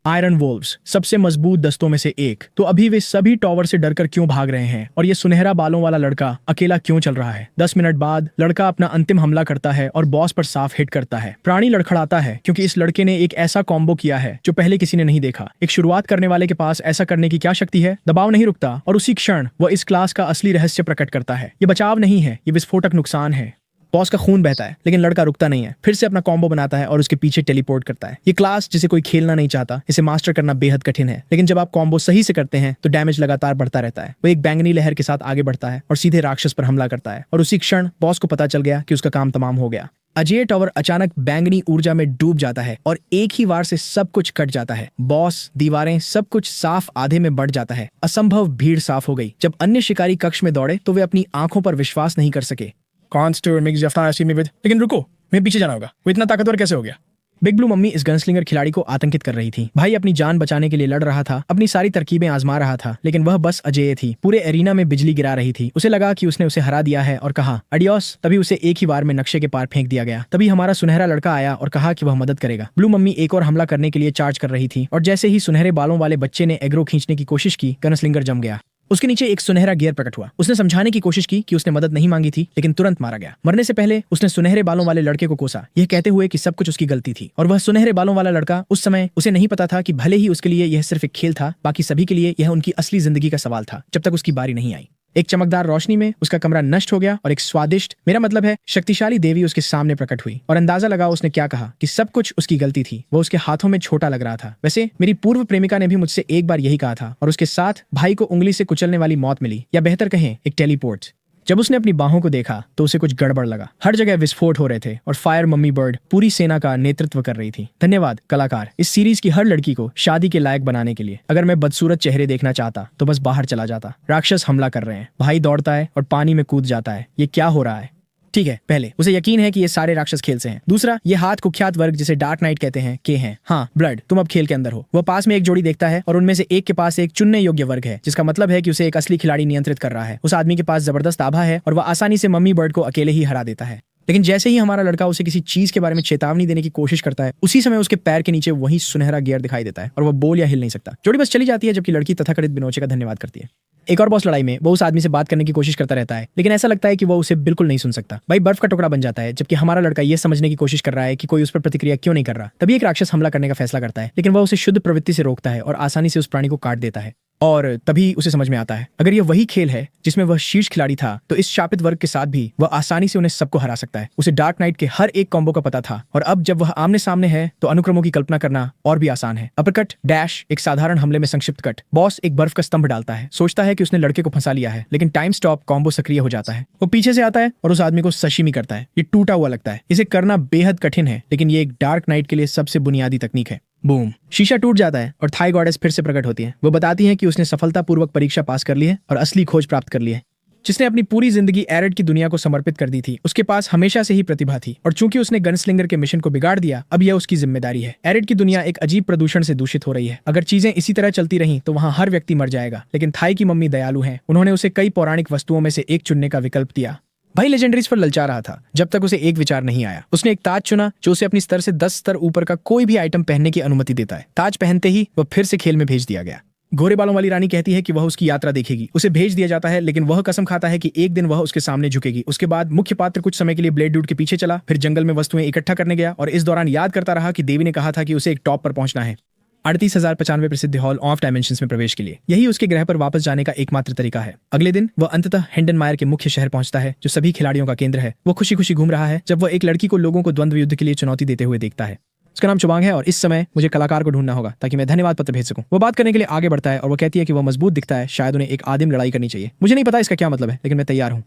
Iron wolves, सबसे मजबूत दस्तों में से एक। तो अभी वे सभी टॉवर से डरकर क्यों भाग रहे हैं और ये सुनहरा बालों वाला लड़का अकेला क्यों चल रहा है? 10 मिनट बाद लड़का अपना अंतिम हमला करता है और बॉस पर साफ हिट करता है। प्राणी लड़खड़ाता है क्योंकि इस लड़के ने एक ऐसा कॉम्बो किया है जो पहले किसी ने नहीं देखा। एक शुरुआत करने वाले के पास ऐसा करने की क्या शक्ति है? दबाव नहीं रुकता और उसी क्षण वह इस क्लास का असली रहस्य प्रकट करता है। ये बचाव नहीं है, ये विस्फोटक नुकसान है। बॉस का खून बहता है लेकिन लड़का रुकता नहीं है, फिर से अपना कॉम्बो बनाता है और उसके पीछे टेलीपोर्ट करता है। ये क्लास जिसे कोई खेलना नहीं चाहता, इसे मास्टर करना बेहद कठिन है, लेकिन जब आप कॉम्बो सही से करते हैं तो डैमेज लगातार बढ़ता रहता है। वो एक बैंगनी लहर के साथ आगे बढ़ता है और सीधे राक्षस पर हमला करता है और उसी क्षण बॉस को पता चल गया कि उसका काम तमाम हो गया। अजय टॉवर अचानक बैंगनी ऊर्जा में डूब जाता है और एक ही वार से सब कुछ कट जाता है। बॉस, दीवारें, सब कुछ साफ आधे में बढ़ जाता है। असंभव भीड़ साफ हो गई। जब अन्य शिकारी कक्ष में दौड़े तो वे अपनी आंखों पर विश्वास नहीं कर सके। लेकिन रुको, मैं पीछे जाना होगा। वो इतना ताकतवर कैसे हो गया? बिग ब्लू मम्मी इस गनस्लिंगर खिलाड़ी को आतंकित कर रही थी। भाई अपनी जान बचाने के लिए लड़ रहा था, अपनी सारी तरकीबें आजमा रहा था, लेकिन वह बस अजेय थी। पूरे एरिना में बिजली गिरा रही थी। उसे लगा कि उसने उसे हरा दिया है और कहा अडियोस। तभी उसे एक ही बार में नक्शे के पार फेंक दिया गया। तभी हमारा सुनहरा लड़का आया और कहा कि वह मदद करेगा। ब्लू मम्मी एक और हमला करने के लिए चार्ज कर रही थी और जैसे ही सुनहरे बालों वाले बच्चे ने एग्रो खींचने की कोशिश की, गनस्लिंगर जम गया। उसके नीचे एक सुनहरा गियर प्रकट हुआ। उसने समझाने की कोशिश की कि उसने मदद नहीं मांगी थी, लेकिन तुरंत मारा गया। मरने से पहले उसने सुनहरे बालों वाले लड़के को कोसा, यह कहते हुए कि सब कुछ उसकी गलती थी। और वह सुनहरे बालों वाला लड़का उस समय उसे नहीं पता था कि भले ही उसके लिए यह सिर्फ एक खेल था, बाकी सभी के लिए यह उनकी असली जिंदगी का सवाल था, जब तक उसकी बारी नहीं आई। एक चमकदार रोशनी में उसका कमरा नष्ट हो गया और एक स्वादिष्ट, मेरा मतलब है शक्तिशाली देवी उसके सामने प्रकट हुई। और अंदाजा लगा उसने क्या कहा कि सब कुछ उसकी गलती थी। वो उसके हाथों में छोटा लग रहा था। वैसे मेरी पूर्व प्रेमिका ने भी मुझसे एक बार यही कहा था और उसके साथ भाई को उंगली से कुचलने वाली मौत मिली, या बेहतर कहें एक टेलीपोर्ट। जब उसने अपनी बाहों को देखा तो उसे कुछ गड़बड़ लगा। हर जगह विस्फोट हो रहे थे और फायर मम्मी बर्ड पूरी सेना का नेतृत्व कर रही थी। धन्यवाद कलाकार, इस सीरीज की हर लड़की को शादी के लायक बनाने के लिए। अगर मैं बदसूरत चेहरे देखना चाहता तो बस बाहर चला जाता। राक्षस हमला कर रहे हैं, भाई दौड़ता है और पानी में कूद जाता है। ये क्या हो रहा है? ठीक है, पहले उसे यकीन है कि ये सारे राक्षस खेल से हैं। दूसरा, ये हाथ कुख्यात वर्ग जिसे डार्क नाइट कहते हैं के हैं। हाँ ब्लड, तुम अब खेल के अंदर हो। वह पास में एक जोड़ी देखता है और उनमें से एक के पास एक चुनने योग्य वर्ग है, जिसका मतलब है कि उसे एक असली खिलाड़ी नियंत्रित कर रहा है। उस आदमी के पास जबरदस्त आभा है और वह आसानी से मम्मी बर्ड को अकेले ही हरा देता है। लेकिन जैसे ही हमारा लड़का उसे किसी चीज के बारे में चेतावनी देने की कोशिश करता है, उसी समय उसके पैर के नीचे वही सुनहरा गियर दिखाई देता है और वह बोल या हिल नहीं सकता। जोड़ी बस चली जाती है, जबकि लड़की तथाकथित बिनोचे का धन्यवाद करती है। एक और बॉस लड़ाई में वो उस आदमी से बात करने की कोशिश करता रहता है, लेकिन ऐसा लगता है कि वो उसे बिल्कुल नहीं सुन सकता। भाई बर्फ का टुकड़ा बन जाता है, जबकि हमारा लड़का ये समझने की कोशिश कर रहा है कि कोई उस पर प्रतिक्रिया क्यों नहीं कर रहा। तभी एक राक्षस हमला करने का फैसला करता है, लेकिन वह उसे शुद्ध प्रवृत्ति से रोकता है और आसानी से उस प्राणी को काट देता है। और तभी उसे समझ में आता है, अगर यह वही खेल है जिसमें वह शीर्ष खिलाड़ी था, तो इस शापित वर्ग के साथ भी वह आसानी से उन्हें सबको हरा सकता है। उसे डार्क नाइट के हर एक कॉम्बो का पता था और अब जब वह आमने सामने है तो अनुक्रमों की कल्पना करना और भी आसान है। अपरकट, डैश, एक साधारण हमले में संक्षिप्त कट। बॉस एक बर्फ का स्तंभ डालता है, सोचता है कि उसने लड़के को फंसा लिया है, लेकिन टाइम स्टॉप कॉम्बो सक्रिय हो जाता है। वो पीछे से आता है और उस आदमी को सशिमी करता है। ये टूटा हुआ लगता है, इसे करना बेहद कठिन है, लेकिन ये एक डार्क नाइट के लिए सबसे बुनियादी तकनीक है। बूम, शीशा टूट जाता है और थाई गॉडेस फिर से प्रकट होती है। वो बताती है कि उसने सफलतापूर्वक परीक्षा पास कर ली है और असली खोज प्राप्त कर ली है। जिसने अपनी पूरी जिंदगी एरिड की दुनिया को समर्पित कर दी थी, उसके पास हमेशा से ही प्रतिभा थी, और चूंकि उसने गनस्लिंगर के मिशन को बिगाड़ दिया, अब यह उसकी जिम्मेदारी है। एरिड की दुनिया एक अजीब प्रदूषण से दूषित हो रही है। अगर चीजें इसी तरह चलती रहीं तो वहां हर व्यक्ति मर जाएगा। लेकिन थाई की मम्मी दयालु हैं, उन्होंने उसे कई पौराणिक वस्तुओं में से एक चुनने का विकल्प दिया। भाई लेजेंडरीज पर ललचा रहा था जब तक उसे एक विचार नहीं आया। उसने एक ताज चुना जो उसे अपनी स्तर से 10 स्तर ऊपर का कोई भी आइटम पहनने की अनुमति देता है। ताज पहनते ही वह फिर से खेल में भेज दिया गया। गोरे बालों वाली रानी कहती है कि वह उसकी यात्रा देखेगी। उसे भेज दिया जाता है, लेकिन वह कसम खाता है कि एक दिन वह उसके सामने झुकेगी। उसके बाद मुख्य पात्र कुछ समय के लिए ब्लेड डूड के पीछे चला, फिर जंगल में वस्तुएं इकट्ठा करने गया और इस दौरान याद करता रहा कि देवी ने कहा था कि उसे एक टॉप पर पहुंचना है। 38,095 प्रसिद्ध हॉल ऑफ डायमेंशंस में प्रवेश के लिए। यही उसके ग्रह पर वापस जाने का एकमात्र तरीका है। अगले दिन वह अंततः हेंडनमायर के मुख्य शहर पहुंचता है, जो सभी खिलाड़ियों का केंद्र है। वो खुशी खुशी घूम रहा है जब वह एक लड़की को लोगों को द्वंद्व युद्ध के लिए चुनौती देते हुए देखता है। उसका नाम चुबांग है और इस समय मुझे कलाकार को ढूंढना होगा ताकि मैं धन्यवाद पत्र भेज सकूं। वो बात करने के लिए आगे बढ़ता है और वो कहती है कि वह मजबूत दिखता है, शायद उन्हें एक आदिम लड़ाई करनी चाहिए। मुझे नहीं पता इसका क्या मतलब है, लेकिन मैं तैयार हूं।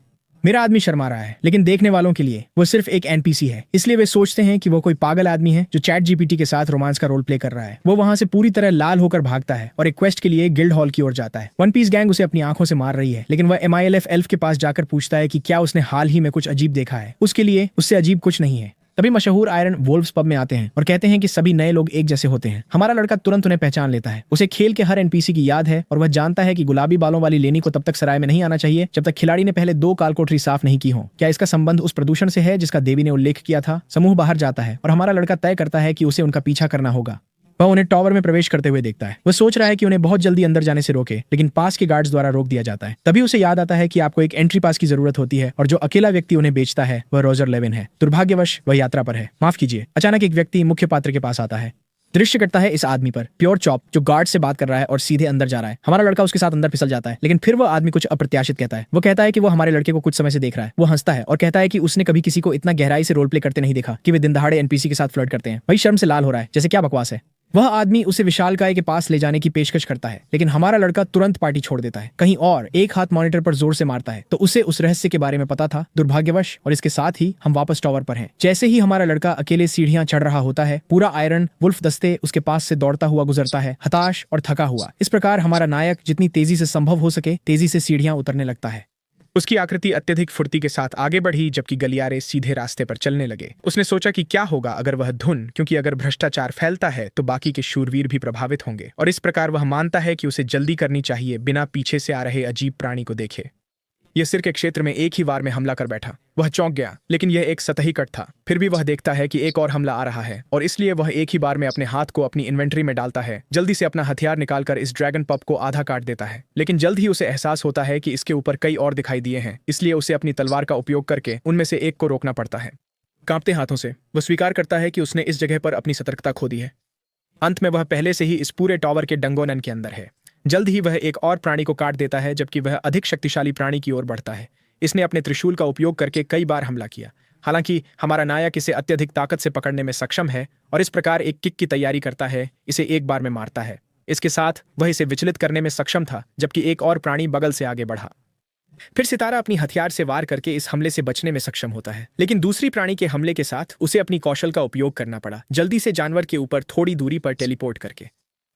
मेरा आदमी शर्मा रहा है, लेकिन देखने वालों के लिए वो सिर्फ एक एनपीसी है, इसलिए वे सोचते हैं कि वो कोई पागल आदमी है जो चैट जीपीटी के साथ रोमांस का रोल प्ले कर रहा है। वो वहां से पूरी तरह लाल होकर भागता है और एक क्वेस्ट के लिए गिल्ड हॉल की ओर जाता है। वन पीस गैंग उसे अपनी आंखों से मार रही है, लेकिन वह MILF एल्फ के पास जाकर पूछता है कि क्या उसने हाल ही में कुछ अजीब देखा है। उसके लिए उससे अजीब कुछ नहीं है। तभी मशहूर आयरन वोल्व्स पब में आते हैं और कहते हैं कि सभी नए लोग एक जैसे होते हैं। हमारा लड़का तुरंत उन्हें पहचान लेता है। उसे खेल के हर एनपीसी की याद है और वह जानता है कि गुलाबी बालों वाली लेनी को तब तक सराय में नहीं आना चाहिए जब तक खिलाड़ी ने पहले 2 कालकोठरी साफ नहीं की हो। क्या इसका संबंध उस प्रदूषण से है जिसका देवी ने उल्लेख किया था? समूह बाहर जाता है और हमारा लड़का तय करता है कि उसे उनका पीछा करना होगा। वह उन्हें टॉवर में प्रवेश करते हुए देखता है। वह सोच रहा है कि उन्हें बहुत जल्दी अंदर जाने से रोके, लेकिन पास के गार्ड्स द्वारा रोक दिया जाता है। तभी उसे याद आता है कि आपको एक एंट्री पास की जरूरत होती है और जो अकेला व्यक्ति उन्हें बेचता है वह रॉजर लेविन है। दुर्भाग्यवश वह यात्रा पर है। माफ कीजिए। अचानक एक व्यक्ति मुख्य पात्र के पास आता है। दृश्य कटता है इस आदमी पर, प्योर चॉप, जो गार्ड से बात कर रहा है और सीधे अंदर जा रहा है। हमारा लड़का उसके साथ अंदर फिसल जाता है, लेकिन फिर वह आदमी कुछ अप्रत्याशित कहता है। वो कहता है कि वो हमारे लड़के को कुछ समय से देख रहा है। वो हंसता है और कहता है कि उसने कभी किसी को इतना गहराई से रोल प्ले करते नहीं देखा कि वे दिन दहाड़े एनपीसी के साथ फ्लर्ट करते हैं। भाई शर्म से लाल हो रहा है, जैसे क्या बकवास है। वह आदमी उसे विशालकाय के पास ले जाने की पेशकश करता है, लेकिन हमारा लड़का तुरंत पार्टी छोड़ देता है कहीं और, एक हाथ मॉनिटर पर जोर से मारता है। तो उसे उस रहस्य के बारे में पता था, दुर्भाग्यवश। और इसके साथ ही हम वापस टॉवर पर हैं। जैसे ही हमारा लड़का अकेले सीढ़ियां चढ़ रहा होता है, पूरा आयरन वुल्फ दस्ते उसके पास से दौड़ता हुआ गुजरता है, हताश और थका हुआ। इस प्रकार हमारा नायक जितनी तेजी से संभव हो सके तेजी से सीढ़ियां उतरने लगता है। उसकी आकृति अत्यधिक फुर्ती के साथ आगे बढ़ी, जबकि गलियारे सीधे रास्ते पर चलने लगे। उसने सोचा कि क्या होगा अगर वह धुन, क्योंकि अगर भ्रष्टाचार फैलता है तो बाकी के शूरवीर भी प्रभावित होंगे। और इस प्रकार वह मानता है कि उसे जल्दी करनी चाहिए, बिना पीछे से आ रहे अजीब प्राणी को देखे। यह सिर के क्षेत्र में एक ही वार में हमला कर बैठा। वह चौंक गया, लेकिन यह एक सतही कट था। फिर भी वह देखता है कि एक और हमला आ रहा है, और इसलिए वह एक ही बार में अपने हाथ को अपनी इन्वेंट्री में डालता है। जल्दी से अपना हथियार निकालकर इस ड्रैगन पप को आधा काट देता है, लेकिन जल्द ही उसे एहसास होता है कि इसके ऊपर कई और दिखाई दिए हैं। इसलिए उसे अपनी तलवार का उपयोग करके उनमें से एक को रोकना पड़ता है। कांपते हाथों से वह स्वीकार करता है कि उसने इस जगह पर अपनी सतर्कता खो दी है। अंत में वह पहले से ही इस पूरे टॉवर के डंगोनन के अंदर है। जल्द ही वह एक और प्राणी को काट देता है, जबकि वह अधिक शक्तिशाली प्राणी की ओर बढ़ता है। इसने अपने त्रिशूल का उपयोग करके कई बार हमला किया। हालांकि हमारा नायक इसे अत्यधिक ताकत से पकड़ने में सक्षम है और इस प्रकार एक किक की तैयारी करता है, इसे एक बार में मारता है। इसके साथ वह इसे विचलित करने में सक्षम था, जबकि एक और प्राणी बगल से आगे बढ़ा। फिर सितारा अपनी हथियार से वार करके इस हमले से बचने में सक्षम होता है, लेकिन दूसरी प्राणी के हमले के साथ उसे अपनी कौशल का उपयोग करना पड़ा, जल्दी से जानवर के ऊपर थोड़ी दूरी पर टेलीपोर्ट करके।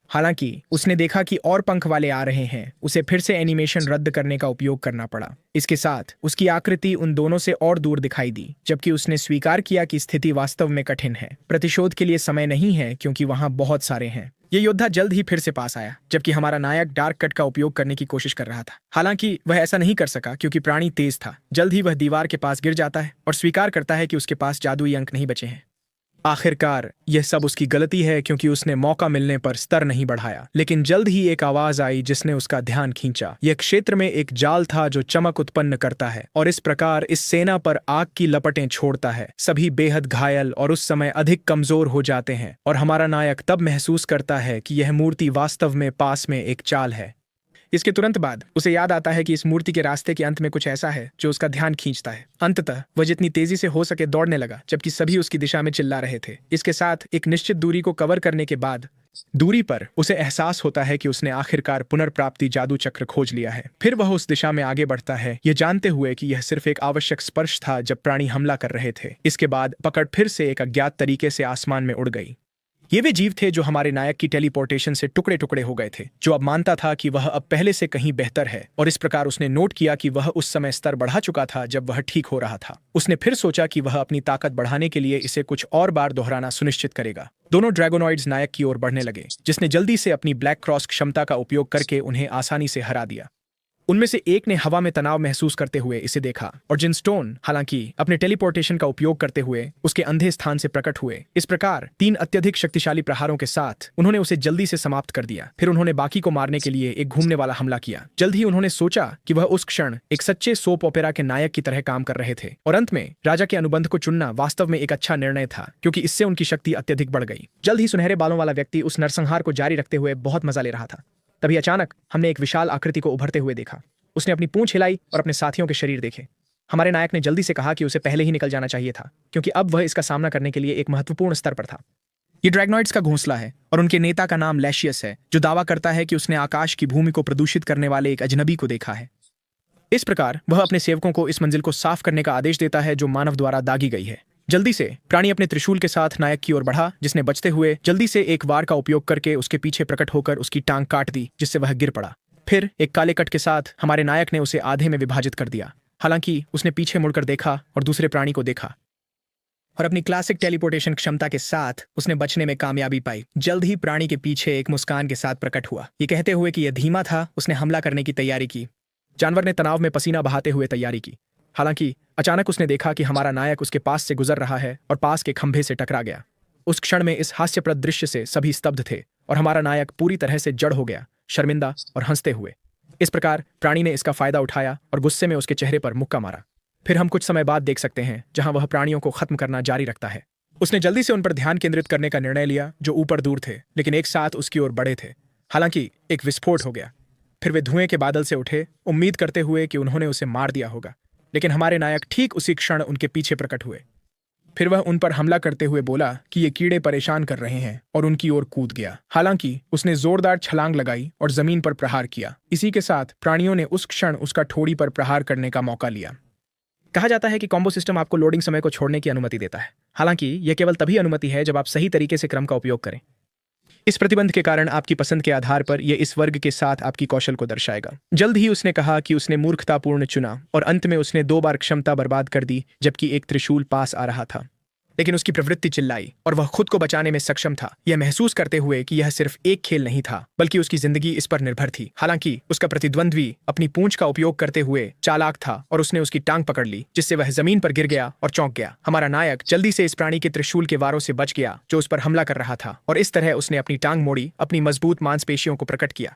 हालांकि उसने देखा कि और पंख वाले आ रहे हैं, उसे फिर से एनिमेशन रद्द करने का उपयोग करना पड़ा। इसके साथ उसकी आकृति उन दोनों से और दूर दिखाई दी, जबकि उसने स्वीकार किया कि स्थिति वास्तव में कठिन है। प्रतिशोध के लिए समय नहीं है, क्योंकि वहां बहुत सारे हैं। ये योद्धा जल्द ही फिर से पास आया, जबकि हमारा नायक डार्क कट का उपयोग करने की कोशिश कर रहा था। हालांकि वह ऐसा नहीं कर सका, क्योंकि प्राणी तेज था। जल्द ही वह दीवार के पास गिर जाता है और स्वीकार करता है कि उसके पास जादुई अंक नहीं बचे हैं। आखिरकार यह सब उसकी गलती है, क्योंकि उसने मौका मिलने पर स्तर नहीं बढ़ाया। लेकिन जल्द ही एक आवाज आई जिसने उसका ध्यान खींचा। यह क्षेत्र में एक जाल था जो चमक उत्पन्न करता है और इस प्रकार इस सेना पर आग की लपटें छोड़ता है। सभी बेहद घायल और उस समय अधिक कमजोर हो जाते हैं, और हमारा नायक तब महसूस करता है कि यह मूर्ति वास्तव में पास में एक चाल है। इसके तुरंत बाद उसे याद आता है कि इस मूर्ति के रास्ते के अंत में कुछ ऐसा है जो उसका ध्यान खींचता है। अंततः वह जितनी तेजी से हो सके दौड़ने लगा, जबकि सभी उसकी दिशा में चिल्ला रहे थे। इसके साथ एक निश्चित दूरी को कवर करने के बाद दूरी पर उसे एहसास होता है कि उसने आखिरकार पुनर्प्राप्ति जादू चक्र खोज लिया है। फिर वह उस दिशा में आगे बढ़ता है, यह जानते हुए कि यह सिर्फ एक आवश्यक स्पर्श था जब प्राणी हमला कर रहे थे। इसके बाद पकड़ फिर से एक अज्ञात तरीके से आसमान में उड़ गई। ये वे जीव थे जो हमारे नायक की टेलीपोर्टेशन से टुकड़े टुकड़े हो गए थे, जो अब मानता था कि वह अब पहले से कहीं बेहतर है। और इस प्रकार उसने नोट किया कि वह उस समय स्तर बढ़ा चुका था जब वह ठीक हो रहा था। उसने फिर सोचा कि वह अपनी ताकत बढ़ाने के लिए इसे कुछ और बार दोहराना सुनिश्चित करेगा। दोनों ड्रैगोनॉइड्स नायक की ओर बढ़ने लगे, जिसने जल्दी से अपनी ब्लैक क्रॉस क्षमता का उपयोग करके उन्हें आसानी से हरा दिया। उनमें से एक ने हवा में तनाव महसूस करते हुए इसे देखा, और जिनस्टोन हालांकि अपने टेलीपोर्टेशन का उपयोग करते हुए उसके अंधे स्थान से प्रकट हुए। इस प्रकार 3 अत्यधिक शक्तिशाली प्रहारों के साथ उन्होंने उसे जल्दी से समाप्त कर दिया। फिर उन्होंने बाकी को मारने के लिए एक घूमने वाला हमला किया। जल्द ही उन्होंने सोचा कि वह उस क्षण एक सच्चे सोप ओपेरा के नायक की तरह काम कर रहे थे, और अंत में राजा के अनुबंध को चुनना वास्तव में एक अच्छा निर्णय था, क्योंकि इससे उनकी शक्ति अत्यधिक बढ़ गई। जल्द ही सुनहरे बालों वाला व्यक्ति उस नरसंहार को जारी रखते हुए बहुत मजा ले रहा था। तभी अचानक हमने एक विशाल आकृति को उभरते हुए देखा। उसने अपनी पूंछ हिलाई और अपने साथियों के शरीर देखे। हमारे नायक ने जल्दी से कहा कि उसे पहले ही निकल जाना चाहिए था, क्योंकि अब वह इसका सामना करने के लिए एक महत्वपूर्ण स्तर पर था। ये ड्रैगनॉइड्स का घोंसला है, और उनके नेता का नाम लैशियस है, जो दावा करता है कि उसने आकाश की भूमि को प्रदूषित करने वाले एक अजनबी को देखा है। इस प्रकार वह अपने सेवकों को इस मंजिल को साफ करने का आदेश देता है जो मानव द्वारा दागी गई है। जल्दी से प्राणी अपने त्रिशूल के साथ नायक की ओर बढ़ा, जिसने बचते हुए जल्दी से एक वार का उपयोग करके उसके पीछे प्रकट होकर उसकी टांग काट दी, जिससे वह गिर पड़ा। फिर एक काले कट के साथ हमारे नायक ने उसे आधे में विभाजित कर दिया। हालांकि उसने पीछे मुड़कर देखा और दूसरे प्राणी को देखा, और अपनी क्लासिक टेलीपोर्टेशन क्षमता के साथ उसने बचने में कामयाबी पाई। जल्द ही प्राणी के पीछे एक मुस्कान के साथ प्रकट हुआ, ये कहते हुए कि यह धीमा था। उसने हमला करने की तैयारी की। जानवर ने तनाव में पसीना बहाते हुए तैयारी की। हालांकि अचानक उसने देखा कि हमारा नायक उसके पास से गुजर रहा है और पास के खंभे से टकरा गया। उस क्षण में इस हास्यप्रद दृश्य से सभी स्तब्ध थे और हमारा नायक पूरी तरह से जड़ हो गया, शर्मिंदा और हंसते हुए। इस प्रकार प्राणी ने इसका फायदा उठाया और गुस्से में उसके चेहरे पर मुक्का मारा। फिर हम कुछ समय बाद देख सकते हैं जहां वह प्राणियों को खत्म करना जारी रखता है। उसने जल्दी से उन पर ध्यान केंद्रित करने का निर्णय लिया जो ऊपर दूर थे लेकिन एक साथ उसकी ओर बढ़े थे। हालांकि एक विस्फोट हो गया। फिर वे धुएं के बादल से उठे, उम्मीद करते हुए कि उन्होंने उसे मार दिया होगा, लेकिन हमारे नायक ठीक उसी क्षण उनके पीछे प्रकट हुए। फिर वह उन पर हमला करते हुए बोला कि ये कीड़े परेशान कर रहे हैं और उनकी ओर कूद गया। हालांकि उसने जोरदार छलांग लगाई और जमीन पर प्रहार किया। इसी के साथ प्राणियों ने उस क्षण उसका ठोड़ी पर प्रहार करने का मौका लिया। कहा जाता है कि कॉम्बो सिस्टम आपको लोडिंग समय को छोड़ने की अनुमति देता है। हालांकि यह केवल तभी अनुमति है जब आप सही तरीके से क्रम का उपयोग करें। इस प्रतिबंध के कारण आपकी पसंद के आधार पर यह इस वर्ग के साथ आपकी कौशल को दर्शाएगा। जल्द ही उसने कहा कि उसने मूर्खतापूर्ण चुना और अंत में उसने 2 बार क्षमता बर्बाद कर दी जबकि एक त्रिशूल पास आ रहा था। लेकिन उसकी प्रवृत्ति चिल्लाई और वह खुद को बचाने में सक्षम था, यह महसूस करते हुए कि यह सिर्फ एक खेल नहीं था बल्कि उसकी जिंदगी इस पर निर्भर थी। हालांकि उसका प्रतिद्वंद्वी अपनी पूंछ का उपयोग करते हुए चालाक था और उसने उसकी टांग पकड़ ली जिससे वह जमीन पर गिर गया और चौंक गया। हमारा नायक जल्दी से इस प्राणी के त्रिशूल के वारों से बच गया जो उस पर हमला कर रहा था और इस तरह उसने अपनी टांग मोड़ी, अपनी मजबूत मांसपेशियों को प्रकट किया।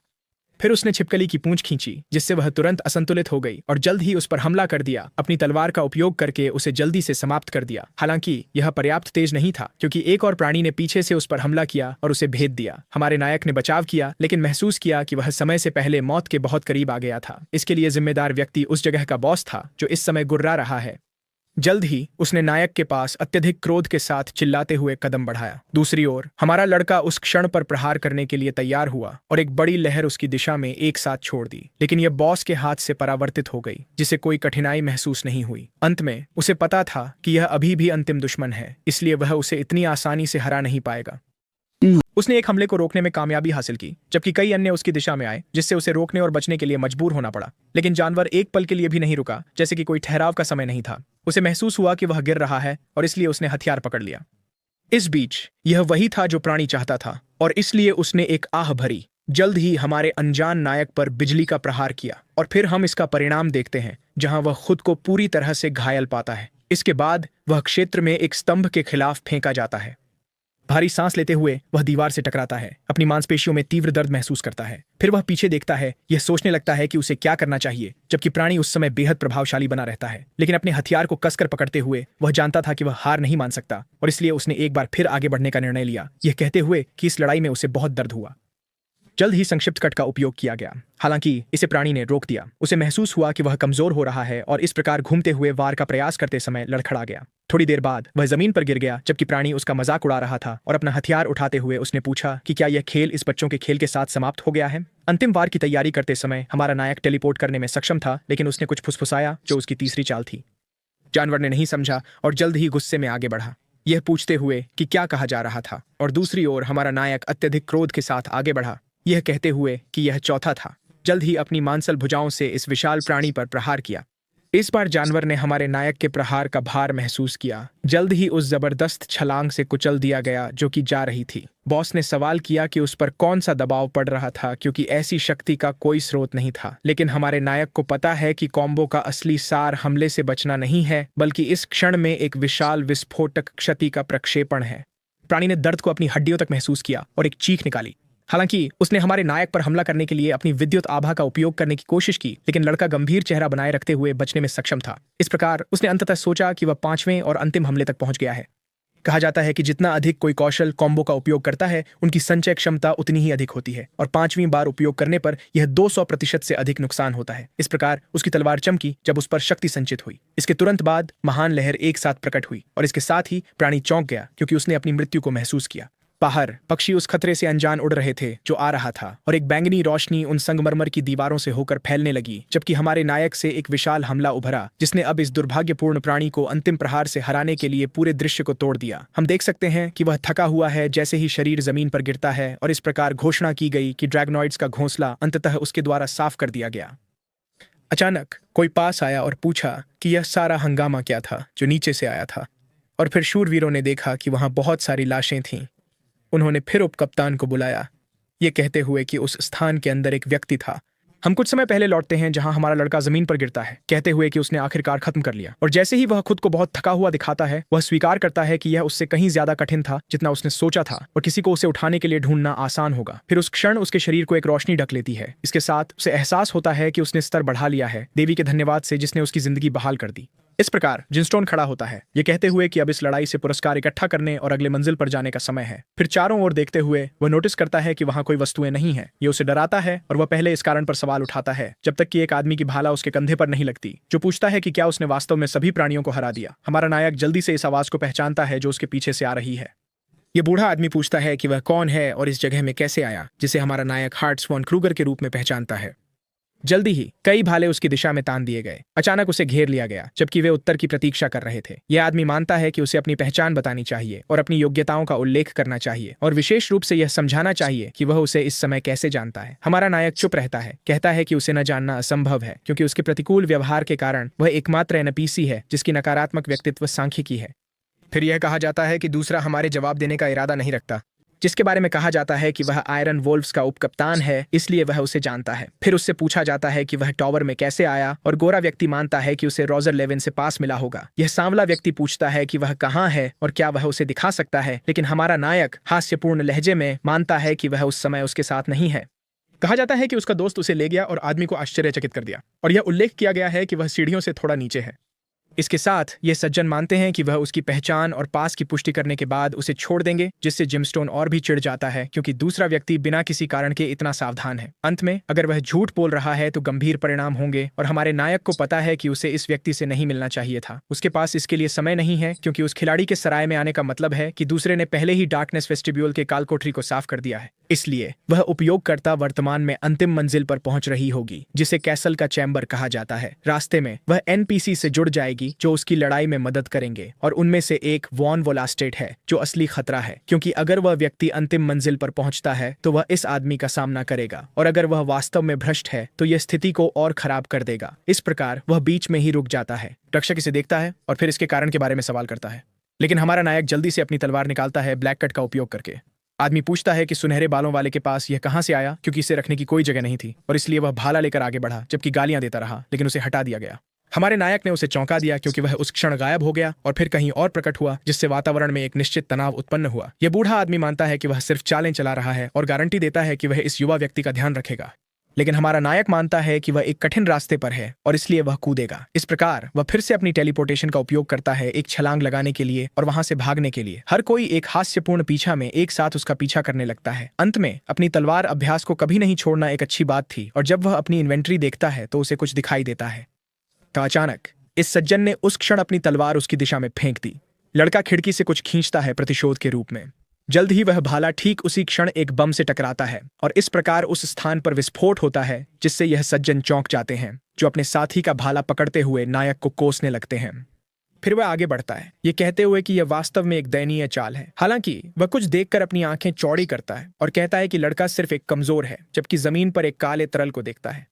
फिर उसने छिपकली की पूंछ खींची जिससे वह तुरंत असंतुलित हो गई और जल्द ही उस पर हमला कर दिया। अपनी तलवार का उपयोग करके उसे जल्दी से समाप्त कर दिया। हालांकि यह पर्याप्त तेज नहीं था क्योंकि एक और प्राणी ने पीछे से उस पर हमला किया और उसे भेद दिया। हमारे नायक ने बचाव किया लेकिन महसूस किया कि वह समय से पहले मौत के बहुत करीब आ गया था। इसके लिए जिम्मेदार व्यक्ति उस जगह का बॉस था जो इस समय गुर्रा रहा है। जल्द ही उसने नायक के पास अत्यधिक क्रोध के साथ चिल्लाते हुए कदम बढ़ाया। दूसरी ओर हमारा लड़का उस क्षण पर प्रहार करने के लिए तैयार हुआ और एक बड़ी लहर उसकी दिशा में एक साथ छोड़ दी, लेकिन यह बॉस के हाथ से परावर्तित हो गई जिसे कोई कठिनाई महसूस नहीं हुई। अंत में उसे पता था कि यह अभी भी अंतिम दुश्मन है, इसलिए वह उसे इतनी आसानी से हरा नहीं पाएगा। उसने एक हमले को रोकने में कामयाबी हासिल की जबकि कई अन्य उसकी दिशा में आए जिससे उसे रोकने और बचने के लिए मजबूर होना पड़ा। लेकिन जानवर एक पल के लिए भी नहीं रुका, जैसे कि कोई ठहराव का समय नहीं था। उसे महसूस हुआ कि वह गिर रहा है और इसलिए उसने हथियार पकड़ लिया। इस बीच यह वही था जो प्राणी चाहता था और इसलिए उसने एक आह भरी। जल्द ही हमारे अनजान नायक पर बिजली का प्रहार किया और फिर हम इसका परिणाम देखते हैं जहां वह खुद को पूरी तरह से घायल पाता है। इसके बाद वह क्षेत्र में एक स्तंभ के खिलाफ फेंका जाता है। भारी सांस लेते हुए वह दीवार से टकराता है, अपनी मांसपेशियों में तीव्र दर्द महसूस करता है। फिर वह पीछे देखता है, यह सोचने लगता है कि उसे क्या करना चाहिए, जबकि प्राणी उस समय बेहद प्रभावशाली बना रहता है। लेकिन अपने हथियार को कसकर पकड़ते हुए वह जानता था कि वह हार नहीं मान सकता और इसलिए उसने एक बार फिर आगे बढ़ने का निर्णय लिया, यह कहते हुए कि इस लड़ाई में उसे बहुत दर्द हुआ। जल्द ही संक्षिप्त कट का उपयोग किया गया। हालांकि इसे प्राणी ने रोक दिया। उसे महसूस हुआ कि वह कमजोर हो रहा है और इस प्रकार घूमते हुए वार का प्रयास करते समय लड़खड़ा गया। थोड़ी देर बाद वह जमीन पर गिर गया जबकि प्राणी उसका मजाक उड़ा रहा था और अपना हथियार उठाते हुए उसने पूछा कि क्या यह खेल इस बच्चों के खेल के साथ समाप्त हो गया है। अंतिम वार की तैयारी करते समय हमारा नायक टेलीपोर्ट करने में सक्षम था, लेकिन उसने कुछ फुसफुसाया जो उसकी तीसरी चाल थी। जानवर ने नहीं समझा और जल्द ही गुस्से में आगे बढ़ा, यह पूछते हुए कि क्या कहा जा रहा था। और दूसरी ओर हमारा नायक अत्यधिक क्रोध के साथ आगे बढ़ा, यह कहते हुए कि यह चौथा था। जल्द ही अपनी मांसल भुजाओं से इस विशाल प्राणी पर प्रहार किया। इस बार जानवर ने हमारे नायक के प्रहार का भार महसूस किया। जल्द ही उस जबरदस्त छलांग से कुचल दिया गया जो कि जा रही थी। बॉस ने सवाल किया कि उस पर कौन सा दबाव पड़ रहा था क्योंकि ऐसी शक्ति का कोई स्रोत नहीं था। लेकिन हमारे नायक को पता है कि कॉम्बो का असली सार हमले से बचना नहीं है बल्कि इस क्षण में एक विशाल विस्फोटक क्षति का प्रक्षेपण है। प्राणी ने दर्द को अपनी हड्डियों तक महसूस किया और एक चीख निकाली। हालांकि उसने हमारे नायक पर हमला करने के लिए अपनी विद्युत आभा का उपयोग करने की कोशिश की, लेकिन लड़का गंभीर चेहरा बनाए रखते हुए बचने में सक्षम था। इस प्रकार उसने अंततः सोचा कि वह 5वें और अंतिम हमले तक पहुंच गया है। कहा जाता है कि जितना अधिक कोई कौशल कॉम्बो का उपयोग करता है उनकी संचय क्षमता उतनी ही अधिक होती है और 5वीं बार उपयोग करने पर यह 200% से अधिक नुकसान होता है। इस प्रकार उसकी तलवार चमकी जब उस पर शक्ति संचित हुई। इसके तुरंत बाद महान लहर एक साथ प्रकट हुई और इसके साथ ही प्राणी चौंक गया क्योंकि उसने अपनी मृत्यु को महसूस किया। बाहर पक्षी उस खतरे से अनजान उड़ रहे थे जो आ रहा था और एक बैंगनी रोशनी उन संगमरमर की दीवारों से होकर फैलने लगी, जबकि हमारे नायक से एक विशाल हमला उभरा जिसने अब इस दुर्भाग्यपूर्ण प्राणी को अंतिम प्रहार से हराने के लिए पूरे दृश्य को तोड़ दिया। हम देख सकते हैं कि वह थका हुआ है जैसे ही शरीर जमीन पर गिरता है और इस प्रकार घोषणा की गई कि ड्रैगनॉइड्स का घोंसला अंततः उसके द्वारा साफ कर दिया गया। अचानक कोई पास आया और पूछा कि यह सारा हंगामा क्या था जो नीचे से आया था, और फिर शूरवीरों ने देखा कि वहां बहुत सारी लाशें थीं। उन्होंने फिर उपकप्तान को बुलाया, ये कहते हुए कि उस स्थान के अंदर एक व्यक्ति था। हम कुछ समय पहले लौटते हैं जहां हमारा लड़का जमीन पर गिरता है, कहते हुए कि उसने आखिरकार खत्म कर लिया। और जैसे ही वह खुद को बहुत थका हुआ दिखाता है, वह स्वीकार करता है कि यह उससे कहीं ज्यादा कठिन था जितना उसने सोचा था और किसी को उसे उठाने के लिए ढूंढना आसान होगा। फिर उस क्षण उसके शरीर को एक रोशनी ढक लेती है। इसके साथ उसे एहसास होता है कि उसने स्तर बढ़ा लिया है, देवी के धन्यवाद से जिसने उसकी जिंदगी बहाल कर दी। इस प्रकार जिमस्टोन खड़ा होता है, ये कहते हुए कि अब इस लड़ाई से पुरस्कार इकट्ठा करने और अगले मंजिल पर जाने का समय है। फिर चारों ओर देखते हुए वह नोटिस करता है कि वहां कोई वस्तुएं नहीं है। ये उसे डराता है और वह पहले इस कारण पर सवाल उठाता है जब तक कि एक आदमी की भाला उसके कंधे पर नहीं लगती, जो पूछता है कि क्या उसने वास्तव में सभी प्राणियों को हरा दिया। हमारा नायक जल्दी से इस आवाज को पहचानता है जो उसके पीछे से आ रही है। ये बूढ़ा आदमी पूछता है कि वह कौन है और इस जगह में कैसे आया, जिसे हमारा नायक हार्ट्स वॉन क्रूगर के रूप में पहचानता है। जल्दी ही कई भाले उसकी दिशा में तान दिए गए। अचानक उसे घेर लिया गया जबकि वे उत्तर की प्रतीक्षा कर रहे थे। यह आदमी मानता है कि उसे अपनी पहचान बतानी चाहिए और अपनी योग्यताओं का उल्लेख करना चाहिए और विशेष रूप से यह समझाना चाहिए कि वह उसे इस समय कैसे जानता है। हमारा नायक चुप रहता है, कहता है कि उसे न जानना असंभव है क्योंकि उसके प्रतिकूल व्यवहार के कारण वह एकमात्र एनपीसी है जिसकी नकारात्मक व्यक्तित्व सांख्यिकी है। फिर यह कहा जाता है कि दूसरा हमारे जवाब देने का इरादा नहीं रखता, जिसके बारे में कहा जाता है कि वह आयरन वोल्व्स का उपकप्तान है, इसलिए वह उसे जानता है। फिर उससे पूछा जाता है कि वह टॉवर में कैसे आया और गोरा व्यक्ति मानता है कि उसे रॉजर लेविन से पास मिला होगा। यह सांवला व्यक्ति पूछता है कि वह कहाँ है और क्या वह उसे दिखा सकता है, लेकिन हमारा नायक हास्यपूर्ण लहजे में मानता है कि वह उस समय उसके साथ नहीं है। कहा जाता है कि उसका दोस्त उसे ले गया और आदमी को आश्चर्यचकित कर दिया और यह उल्लेख किया गया है कि वह सीढ़ियों से थोड़ा नीचे है। इसके साथ ये सज्जन मानते हैं कि वह उसकी पहचान और पास की पुष्टि करने के बाद उसे छोड़ देंगे, जिससे जिमस्टोन और भी चिढ़ जाता है क्योंकि दूसरा व्यक्ति बिना किसी कारण के इतना सावधान है। अंत में अगर वह झूठ बोल रहा है तो गंभीर परिणाम होंगे और हमारे नायक को पता है कि उसे इस व्यक्ति से नहीं मिलना चाहिए था। उसके पास इसके लिए समय नहीं है क्योंकि उस खिलाड़ी के सराय में आने का मतलब है कि दूसरे ने पहले ही डार्कनेस वेस्टिब्यूल के कालकोठरी को साफ कर दिया है। इसलिए वह उपयोगकर्ता वर्तमान में अंतिम मंजिल पर पहुंच रही होगी जिसे कैसल का चैम्बर कहा जाता है। रास्ते में वह एनपीसी से जुड़ जाएगी जो उसकी लड़ाई में मदद करेंगे और उनमें से एक वॉन वोलास्टेट है जो असली खतरा है, क्योंकि अगर वह व्यक्ति अंतिम मंजिल पर पहुंचता है तो वह इस आदमी का सामना करेगा और अगर वह वास्तव में भ्रष्ट है तो यह स्थिति को और खराब कर देगा। इस प्रकार वह बीच में ही रुक जाता है। रक्षक इसे देखता है और फिर इसके कारण के बारे में सवाल करता है, लेकिन हमारा नायक जल्दी से अपनी तलवार निकालता है ब्लैक कट का उपयोग करके। आदमी पूछता है कि सुनहरे बालों वाले के पास यह कहां से आया, क्योंकि इसे रखने की कोई जगह नहीं थी और इसलिए वह भाला लेकर आगे बढ़ा जबकि गालियां देता रहा, लेकिन उसे हटा दिया गया। हमारे नायक ने उसे चौंका दिया क्योंकि वह उस क्षण गायब हो गया और फिर कहीं और प्रकट हुआ, जिससे वातावरण में एक निश्चित तनाव उत्पन्न हुआ। यह बूढ़ा आदमी मानता है कि वह सिर्फ चालें चला रहा है और गारंटी देता है कि वह इस युवा व्यक्ति का ध्यान रखेगा, लेकिन हमारा नायक मानता है कि वह एक कठिन रास्ते पर है और इसलिए वह कूदेगा। इस प्रकार वह फिर से अपनी टेलीपोर्टेशन का उपयोग करता है एक छलांग लगाने के लिए और वहां से भागने के लिए। हर कोई एक हास्यपूर्ण पीछा में एक साथ उसका पीछा करने लगता है। अंत में अपनी तलवार अभ्यास को कभी नहीं छोड़ना एक अच्छी बात थी और जब वह अपनी इन्वेंट्री देखता है तो उसे कुछ दिखाई देता है। तो अचानक इस सज्जन ने उस क्षण अपनी तलवार उसकी दिशा में फेंक दी। लड़का खिड़की से कुछ खींचता है प्रतिशोध के रूप में। जल्द ही वह भाला ठीक उसी क्षण एक बम से टकराता है और इस प्रकार उस स्थान पर विस्फोट होता है जिससे यह सज्जन चौंक जाते हैं, जो अपने साथी का भाला पकड़ते हुए नायक को कोसने लगते हैं। फिर वह आगे बढ़ता है, ये कहते हुए कि यह वास्तव में एक दयनीय चाल है। हालांकि वह कुछ देखकर अपनी आंखें चौड़ी करता है और कहता है कि लड़का सिर्फ एक कमजोर है, जबकि जमीन पर एक काले तरल को देखता है।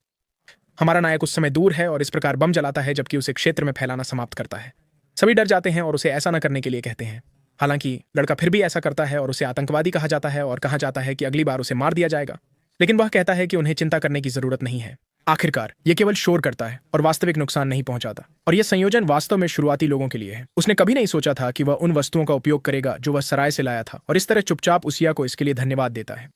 हमारा नायक उस समय दूर है और इस प्रकार बम जलाता है जबकि उसे क्षेत्र में फैलाना समाप्त करता है। सभी डर जाते हैं और उसे ऐसा न करने के लिए कहते हैं। हालांकि लड़का फिर भी ऐसा करता है और उसे आतंकवादी कहा जाता है और कहा जाता है कि अगली बार उसे मार दिया जाएगा, लेकिन वह कहता है कि उन्हें चिंता करने की जरूरत नहीं है। आखिरकार यह केवल शोर करता है और वास्तविक नुकसान नहीं पहुंचाता, और यह संयोजन वास्तव में शुरुआती लोगों के लिए है। उसने कभी नहीं सोचा था कि वह उन वस्तुओं का उपयोग करेगा जो वह सराय से लाया था और इस तरह चुपचाप उसिया को इसके लिए धन्यवाद देता है।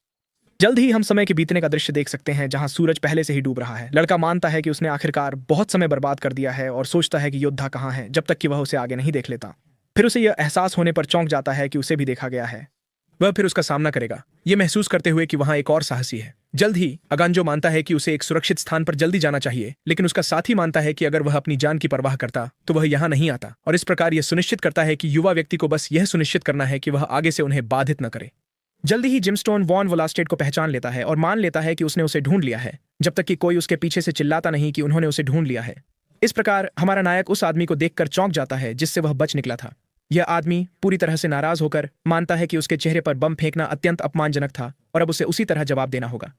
जल्द ही हम समय के बीतने का दृश्य देख सकते हैं जहां सूरज पहले से ही डूब रहा है। लड़का मानता है कि उसने आखिरकार बहुत समय बर्बाद कर दिया है और सोचता है कि योद्धा कहाँ है जब तक कि वह उसे आगे नहीं देख लेता। फिर उसे यह एहसास होने पर चौंक जाता है कि उसे भी देखा गया है। वह फिर उसका सामना करेगा, ये महसूस करते हुए कि वहां एक और साहसी है। जल्द ही अगांजो मानता है कि उसे एक सुरक्षित स्थान पर जल्दी जाना चाहिए, लेकिन उसका साथी मानता है कि अगर वह अपनी जान की परवाह करता तो वह यहां नहीं आता, और इस प्रकार यह सुनिश्चित करता है कि युवा व्यक्ति को बस यह सुनिश्चित करना है कि वह आगे से उन्हें बाधित न करे। जल्दी ही जिमस्टोन वॉन वोलास्टेट को पहचान लेता है और मान लेता है कि उसने उसे ढूंढ लिया है, जब तक कि कोई उसके पीछे से चिल्लाता नहीं कि उन्होंने उसे ढूंढ लिया है। इस प्रकार हमारा नायक उस आदमी को देखकर चौंक जाता है जिससे वह बच निकला था। यह आदमी पूरी तरह से नाराज होकर मानता है कि उसके चेहरे पर बम फेंकना अत्यंत अपमानजनक था और अब उसे उसी तरह जवाब देना होगा।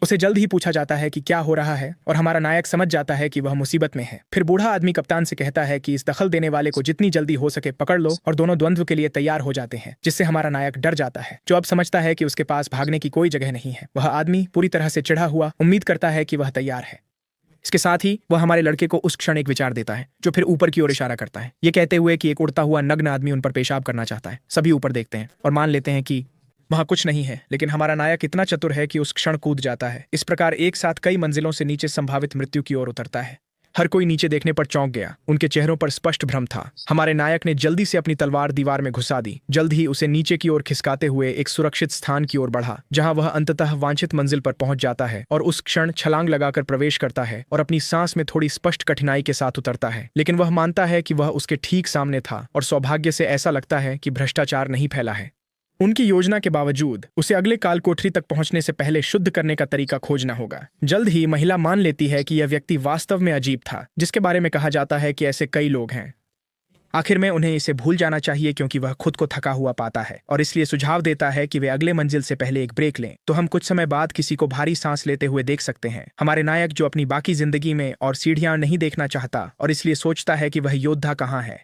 उसे जल्द ही पूछा जाता है कि क्या हो रहा है और हमारा नायक समझ जाता है कि वह मुसीबत में है। फिर बूढ़ा आदमी कप्तान से कहता है कि इस दखल देने वाले को जितनी जल्दी हो सके पकड़ लो, और दोनों द्वंद्व के लिए तैयार हो जाते हैं, जिससे हमारा नायक डर जाता है, जो अब समझता है कि उसके पास भागने की कोई जगह नहीं है। वह आदमी पूरी तरह से चिढ़ा हुआ उम्मीद करता है कि वह तैयार है। इसके साथ ही वह हमारे लड़के को उस क्षण एक विचार देता है, जो फिर ऊपर की ओर इशारा करता है, ये कहते हुए कि एक उड़ता हुआ नग्न आदमी उन पर पेशाब करना चाहता है। सभी ऊपर देखते हैं और मान लेते हैं कि वहां कुछ नहीं है, लेकिन हमारा नायक इतना चतुर है कि उस क्षण कूद जाता है। इस प्रकार एक साथ कई मंजिलों से नीचे संभावित मृत्यु की ओर उतरता है। हर कोई नीचे देखने पर चौंक गया। उनके चेहरों पर स्पष्ट भ्रम था। हमारे नायक ने जल्दी से अपनी तलवार दीवार में घुसा दी। जल्द ही उसे नीचे की ओर खिसकाते हुए एक सुरक्षित स्थान की ओर बढ़ा, जहां वह अंततः वांछित मंजिल पर पहुंच जाता है और उस क्षण छलांग लगाकर प्रवेश करता है और अपनी सांस में थोड़ी स्पष्ट कठिनाई के साथ उतरता है। लेकिन वह मानता है कि वह उसके ठीक सामने था और सौभाग्य से ऐसा लगता है कि भ्रष्टाचार नहीं फैला है। उनकी योजना के बावजूद उसे अगले काल कोठरी तक पहुंचने से पहले शुद्ध करने का तरीका खोजना होगा। जल्द ही महिला मान लेती है कि यह व्यक्ति वास्तव में अजीब था, जिसके बारे में कहा जाता है कि ऐसे कई लोग हैं। आखिर में उन्हें इसे भूल जाना चाहिए, क्योंकि वह खुद को थका हुआ पाता है और इसलिए सुझाव देता है कि वे अगले मंजिल से पहले एक ब्रेक लें, तो हम कुछ समय बाद किसी को भारी सांस लेते हुए देख सकते हैं। हमारे नायक, जो अपनी बाकी जिंदगी में और सीढ़ियां नहीं देखना चाहता और इसलिए सोचता है कि वह योद्धा कहाँ है,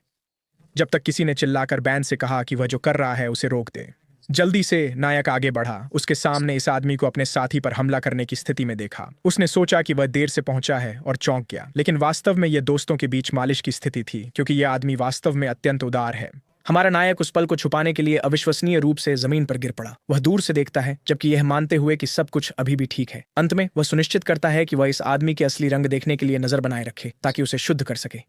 जब तक किसी ने चिल्लाकर बैंड से कहा कि वह जो कर रहा है उसे रोक दे। जल्दी से नायक आगे बढ़ा। उसके सामने इस आदमी को अपने साथी पर हमला करने की स्थिति में देखा। उसने सोचा कि वह देर से पहुंचा है और चौंक गया, लेकिन वास्तव में यह दोस्तों के बीच मालिश की स्थिति थी, क्योंकि यह आदमी वास्तव में अत्यंत उदार है। हमारा नायक उस पल को छुपाने के लिए अविश्वसनीय रूप से जमीन पर गिर पड़ा। वह दूर से देखता है, जबकि यह मानते हुए कि सब कुछ अभी भी ठीक है। अंत में वह सुनिश्चित करता है कि वह इस आदमी के असली रंग देखने के लिए नजर बनाए रखे, ताकि उसे शुद्ध कर सके।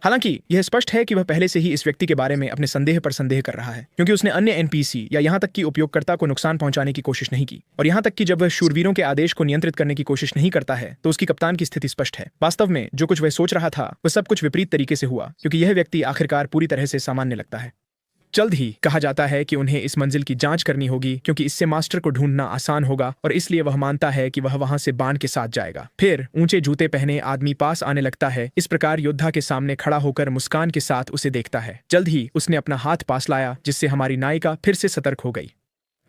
हालांकि यह स्पष्ट है कि वह पहले से ही इस व्यक्ति के बारे में अपने संदेह पर संदेह कर रहा है, क्योंकि उसने अन्य एनपीसी या यहां तक कि उपयोगकर्ता को नुकसान पहुंचाने की कोशिश नहीं की। और यहां तक कि जब वह शूरवीरों के आदेश को नियंत्रित करने की कोशिश नहीं करता है, तो उसकी कप्तान की स्थिति स्पष्ट है। वास्तव में जो कुछ वह सोच रहा था वह सब कुछ विपरीत तरीके से हुआ, क्योंकि यह व्यक्ति आखिरकार पूरी तरह से सामान्य लगता है। जल्द ही कहा जाता है कि उन्हें इस मंजिल की जांच करनी होगी, क्योंकि इससे मास्टर को ढूंढना आसान होगा, और इसलिए वह मानता है कि वह वहां से बाण के साथ जाएगा। फिर ऊंचे जूते पहने आदमी पास आने लगता है। इस प्रकार योद्धा के सामने खड़ा होकर मुस्कान के साथ उसे देखता है। जल्द ही उसने अपना हाथ पास लाया, जिससे हमारी नायिका फिर से सतर्क हो गई।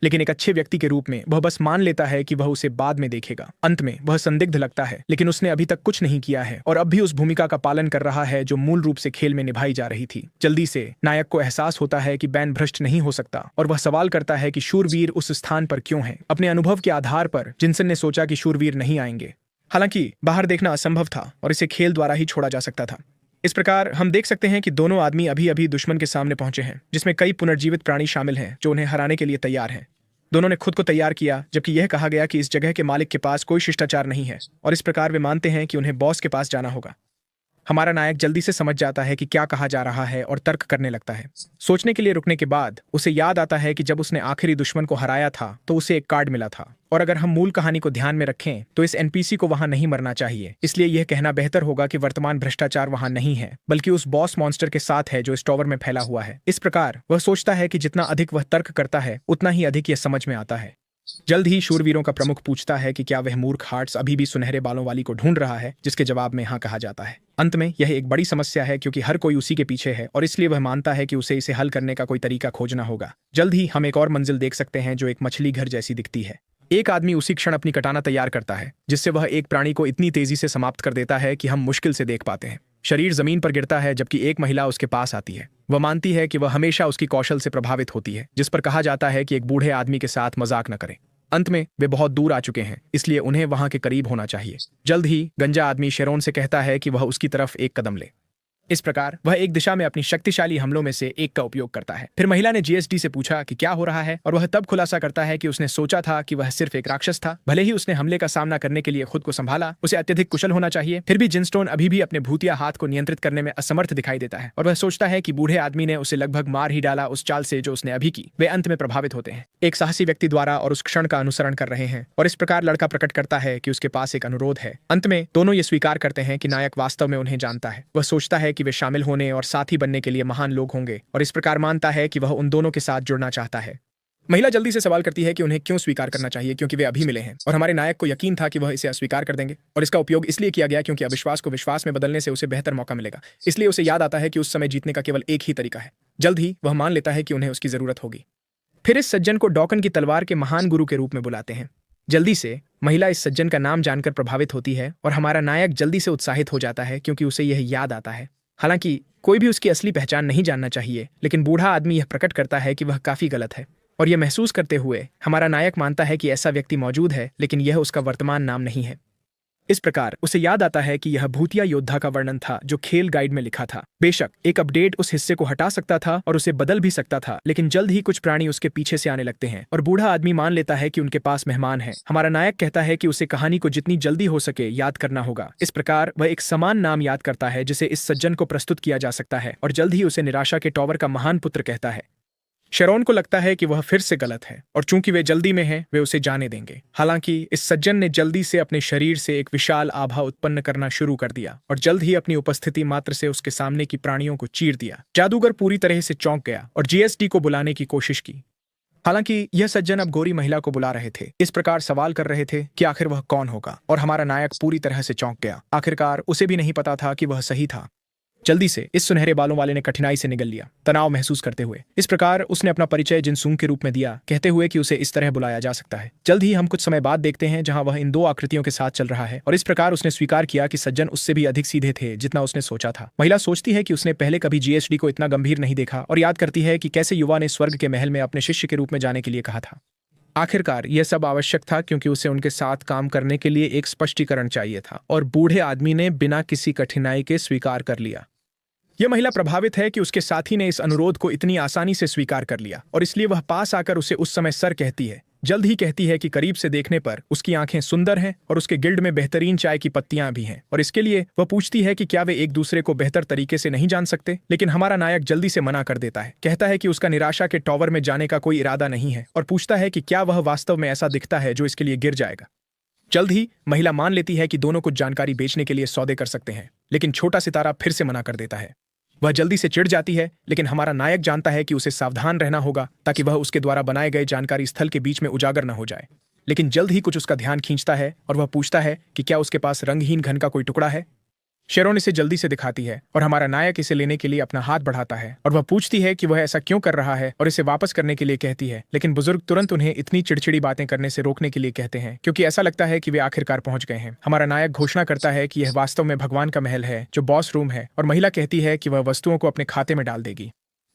लेकिन एक अच्छे व्यक्ति के रूप में वह बस मान लेता है कि वह उसे बाद में देखेगा। अंत में वह संदिग्ध लगता है, लेकिन उसने अभी तक कुछ नहीं किया है और अब भी उस भूमिका का पालन कर रहा है जो मूल रूप से खेल में निभाई जा रही थी। जल्दी से नायक को एहसास होता है कि बैन भ्रष्ट नहीं हो सकता, और वह सवाल करता है कि शूरवीर उस स्थान पर क्यों हैं। अपने अनुभव के आधार पर जिनसन ने सोचा कि शूरवीर नहीं आएंगे। हालांकि बाहर देखना असंभव था और इसे खेल द्वारा ही छोड़ा जा सकता था। इस प्रकार हम देख सकते हैं कि दोनों आदमी अभी अभी दुश्मन के सामने पहुंचे हैं, जिसमें कई पुनर्जीवित प्राणी शामिल हैं जो उन्हें हराने के लिए तैयार हैं। दोनों ने खुद को तैयार किया, जबकि यह कहा गया कि इस जगह के मालिक के पास कोई शिष्टाचार नहीं है, और इस प्रकार वे मानते हैं कि उन्हें बॉस के पास जाना होगा। हमारा नायक जल्दी से समझ जाता है कि क्या कहा जा रहा है और तर्क करने लगता है। सोचने के लिए रुकने के बाद उसे याद आता है कि जब उसने आखिरी दुश्मन को हराया था तो उसे एक कार्ड मिला था, और अगर हम मूल कहानी को ध्यान में रखें तो इस एनपीसी को वहां नहीं मरना चाहिए। इसलिए यह कहना बेहतर होगा कि वर्तमान भ्रष्टाचार वहां नहीं है, बल्कि उस बॉस मॉन्स्टर के साथ है जो इस टॉवर में फैला हुआ है। इस प्रकार वह सोचता है कि जितना अधिक वह तर्क करता है उतना ही अधिक यह समझ में आता है। जल्द ही शूरवीरों का प्रमुख पूछता है कि क्या वह मूर्ख हार्ट्स अभी भी सुनहरे बालों वाली को ढूंढ रहा है, जिसके जवाब में हाँ कहा जाता है। अंत में यह एक बड़ी समस्या है, क्योंकि हर कोई उसी के पीछे है और इसलिए वह मानता है कि उसे इसे हल करने का कोई तरीका खोजना होगा। जल्द ही हम एक और मंजिल देख सकते हैं जो एक मछली घर जैसी दिखती है। एक आदमी उसी क्षण अपनी कटाना तैयार करता है, जिससे वह एक प्राणी को इतनी तेजी से समाप्त कर देता है कि हम मुश्किल से देख पाते हैं। शरीर जमीन पर गिरता है, जबकि एक महिला उसके पास आती है। वह मानती है कि वह हमेशा उसकी कौशल से प्रभावित होती है, जिस पर कहा जाता है कि एक बूढ़े आदमी के साथ मजाक न करें। अंत में वे बहुत दूर आ चुके हैं, इसलिए उन्हें वहां के करीब होना चाहिए। जल्द ही गंजा आदमी शेरोन से कहता है कि वह उसकी तरफ एक कदम ले। इस प्रकार वह एक दिशा में अपनी शक्तिशाली हमलों में से एक का उपयोग करता है। फिर महिला ने जीएसडी से पूछा कि क्या हो रहा है, और वह तब खुलासा करता है कि उसने सोचा था कि वह सिर्फ एक राक्षस था। भले ही उसने हमले का सामना करने के लिए खुद को संभाला, उसे अत्यधिक कुशल होना चाहिए, फिर भी जिनस्टोन अभी भी अपने भूतिया हाथ को नियंत्रित करने में असमर्थ दिखाई देता है, और वह सोचता है कि बूढ़े आदमी ने उसे लगभग मार ही डाला उस चाल से जो उसने अभी की। वे अंत में प्रभावित होते हैं एक साहसी व्यक्ति द्वारा और उस क्षण का अनुसरण कर रहे हैं, और इस प्रकार लड़का प्रकट करता है कि उसके पास एक अनुरोध है। अंत में दोनों ये स्वीकार करते हैं कि नायक वास्तव में उन्हें जानता है। वह सोचता है कि वे शामिल होने और साथी बनने के लिए महान लोग होंगे, और इस प्रकार मानता है कि वह उन दोनों के साथ जुड़ना चाहता है। महिला जल्दी से सवाल करती है कि उन्हें क्यों स्वीकार करना चाहिए, क्योंकि वे अभी मिले हैं, और हमारे नायक को यकीन था कि वह इसे अस्वीकार कर देंगे, और इसका उपयोग इसलिए किया गया क्योंकि अविश्वास को विश्वास में बदलने से उसे बेहतर मौका मिलेगा। इसलिए उसे याद आता है कि उस समय जीतने का केवल एक ही तरीका है। जल्द ही वह मान लेता है कि उन्हें उसकी जरूरत होगी। फिर इस सज्जन को डॉकन की तलवार के महान गुरु के रूप में बुलाते हैं। जल्दी से महिला इस सज्जन का नाम जानकर प्रभावित होती है और हमारा नायक जल्दी से उत्साहित हो जाता है क्योंकि उसे यह याद आता है। हालांकि कोई भी उसकी असली पहचान नहीं जानना चाहिए, लेकिन बूढ़ा आदमी यह प्रकट करता है कि वह काफी गलत है। और यह महसूस करते हुए हमारा नायक मानता है कि ऐसा व्यक्ति मौजूद है, लेकिन यह उसका वर्तमान नाम नहीं है। इस प्रकार उसे याद आता है कि यह भूतिया योद्धा का वर्णन था जो खेल गाइड में लिखा था। बेशक एक अपडेट उस हिस्से को हटा सकता था और उसे बदल भी सकता था, लेकिन जल्द ही कुछ प्राणी उसके पीछे से आने लगते हैं और बूढ़ा आदमी मान लेता है कि उनके पास मेहमान है। हमारा नायक कहता है कि उसे कहानी को जितनी जल्दी हो सके याद करना होगा। इस प्रकार वह एक समान नाम याद करता है जिसे इस सज्जन को प्रस्तुत किया जा सकता है और जल्द ही उसे निराशा के टॉवर का महान पुत्र कहता है। शेरोन को लगता है कि वह फिर से गलत है और चूंकि वे जल्दी में हैं, वे उसे जाने देंगे। हालांकि इस सज्जन ने जल्दी से अपने शरीर से एक विशाल आभा उत्पन्न करना शुरू कर दिया और जल्द ही अपनी उपस्थिति मात्र से उसके सामने की प्राणियों को चीर दिया। जादूगर पूरी तरह से चौंक गया और जीएसडी को बुलाने की कोशिश की। हालांकि यह सज्जन अब गोरी महिला को बुला रहे थे, इस प्रकार सवाल कर रहे थे कि आखिर वह कौन होगा, और हमारा नायक पूरी तरह से चौंक गया। आखिरकार उसे भी नहीं पता था कि वह सही था। जल्दी से इस सुनहरे बालों वाले ने कठिनाई से निगल लिया, तनाव महसूस करते हुए। इस प्रकार उसने अपना परिचय जिनसूंग के रूप में दिया, कहते हुए कि उसे इस तरह बुलाया जा सकता है। जल्द ही हम कुछ समय बाद देखते हैं जहां वह इन दो आकृतियों के साथ चल रहा है, और इस प्रकार उसने स्वीकार किया कि सज्जन उससे भी अधिक सीधे थे जितना उसने सोचा था। महिला सोचती है कि उसने पहले कभी जीएसडी को इतना गंभीर नहीं देखा और याद करती है कि कैसे युवा ने स्वर्ग के महल में अपने शिष्य के रूप में जाने के लिए कहा था। आखिरकार यह सब आवश्यक था क्योंकि उसे उनके साथ काम करने के लिए एक स्पष्टीकरण चाहिए था, और बूढ़े आदमी ने बिना किसी कठिनाई के स्वीकार कर लिया। यह महिला प्रभावित है कि उसके साथी ने इस अनुरोध को इतनी आसानी से स्वीकार कर लिया, और इसलिए वह पास आकर उसे उस समय सर कहती है। जल्द ही कहती है कि करीब से देखने पर उसकी आंखें सुंदर हैं और उसके गिल्ड में बेहतरीन चाय की पत्तियां भी हैं, और इसके लिए वह पूछती है कि क्या वे एक दूसरे को बेहतर तरीके से नहीं जान सकते। लेकिन हमारा नायक जल्दी से मना कर देता है, कहता है कि उसका निराशा के टॉवर में जाने का कोई इरादा नहीं है, और पूछता है कि क्या वह वास्तव में ऐसा दिखता है जो इसके लिए गिर जाएगा। जल्द ही महिला मान लेती है कि दोनों कुछ जानकारी बेचने के लिए सौदे कर सकते हैं, लेकिन छोटा सितारा फिर से मना कर देता है। वह जल्दी से चिढ़ जाती है, लेकिन हमारा नायक जानता है कि उसे सावधान रहना होगा ताकि वह उसके द्वारा बनाए गए जानकारी स्थल के बीच में उजागर न हो जाए। लेकिन जल्द ही कुछ उसका ध्यान खींचता है और वह पूछता है कि क्या उसके पास रंगहीन घन का कोई टुकड़ा है। शेरोन इसे जल्दी से दिखाती है और हमारा नायक इसे लेने के लिए अपना हाथ बढ़ाता है, और वह पूछती है कि वह ऐसा क्यों कर रहा है और इसे वापस करने के लिए कहती है। लेकिन बुजुर्ग तुरंत उन्हें इतनी चिड़चिड़ी बातें करने से रोकने के लिए कहते हैं, क्योंकि ऐसा लगता है कि वे आखिरकार पहुंच गए हैं। हमारा नायक घोषणा करता है कि यह वास्तव में भगवान का महल है जो बॉस रूम है, और महिला कहती है कि वह वस्तुओं को अपने खाते में डाल देगी।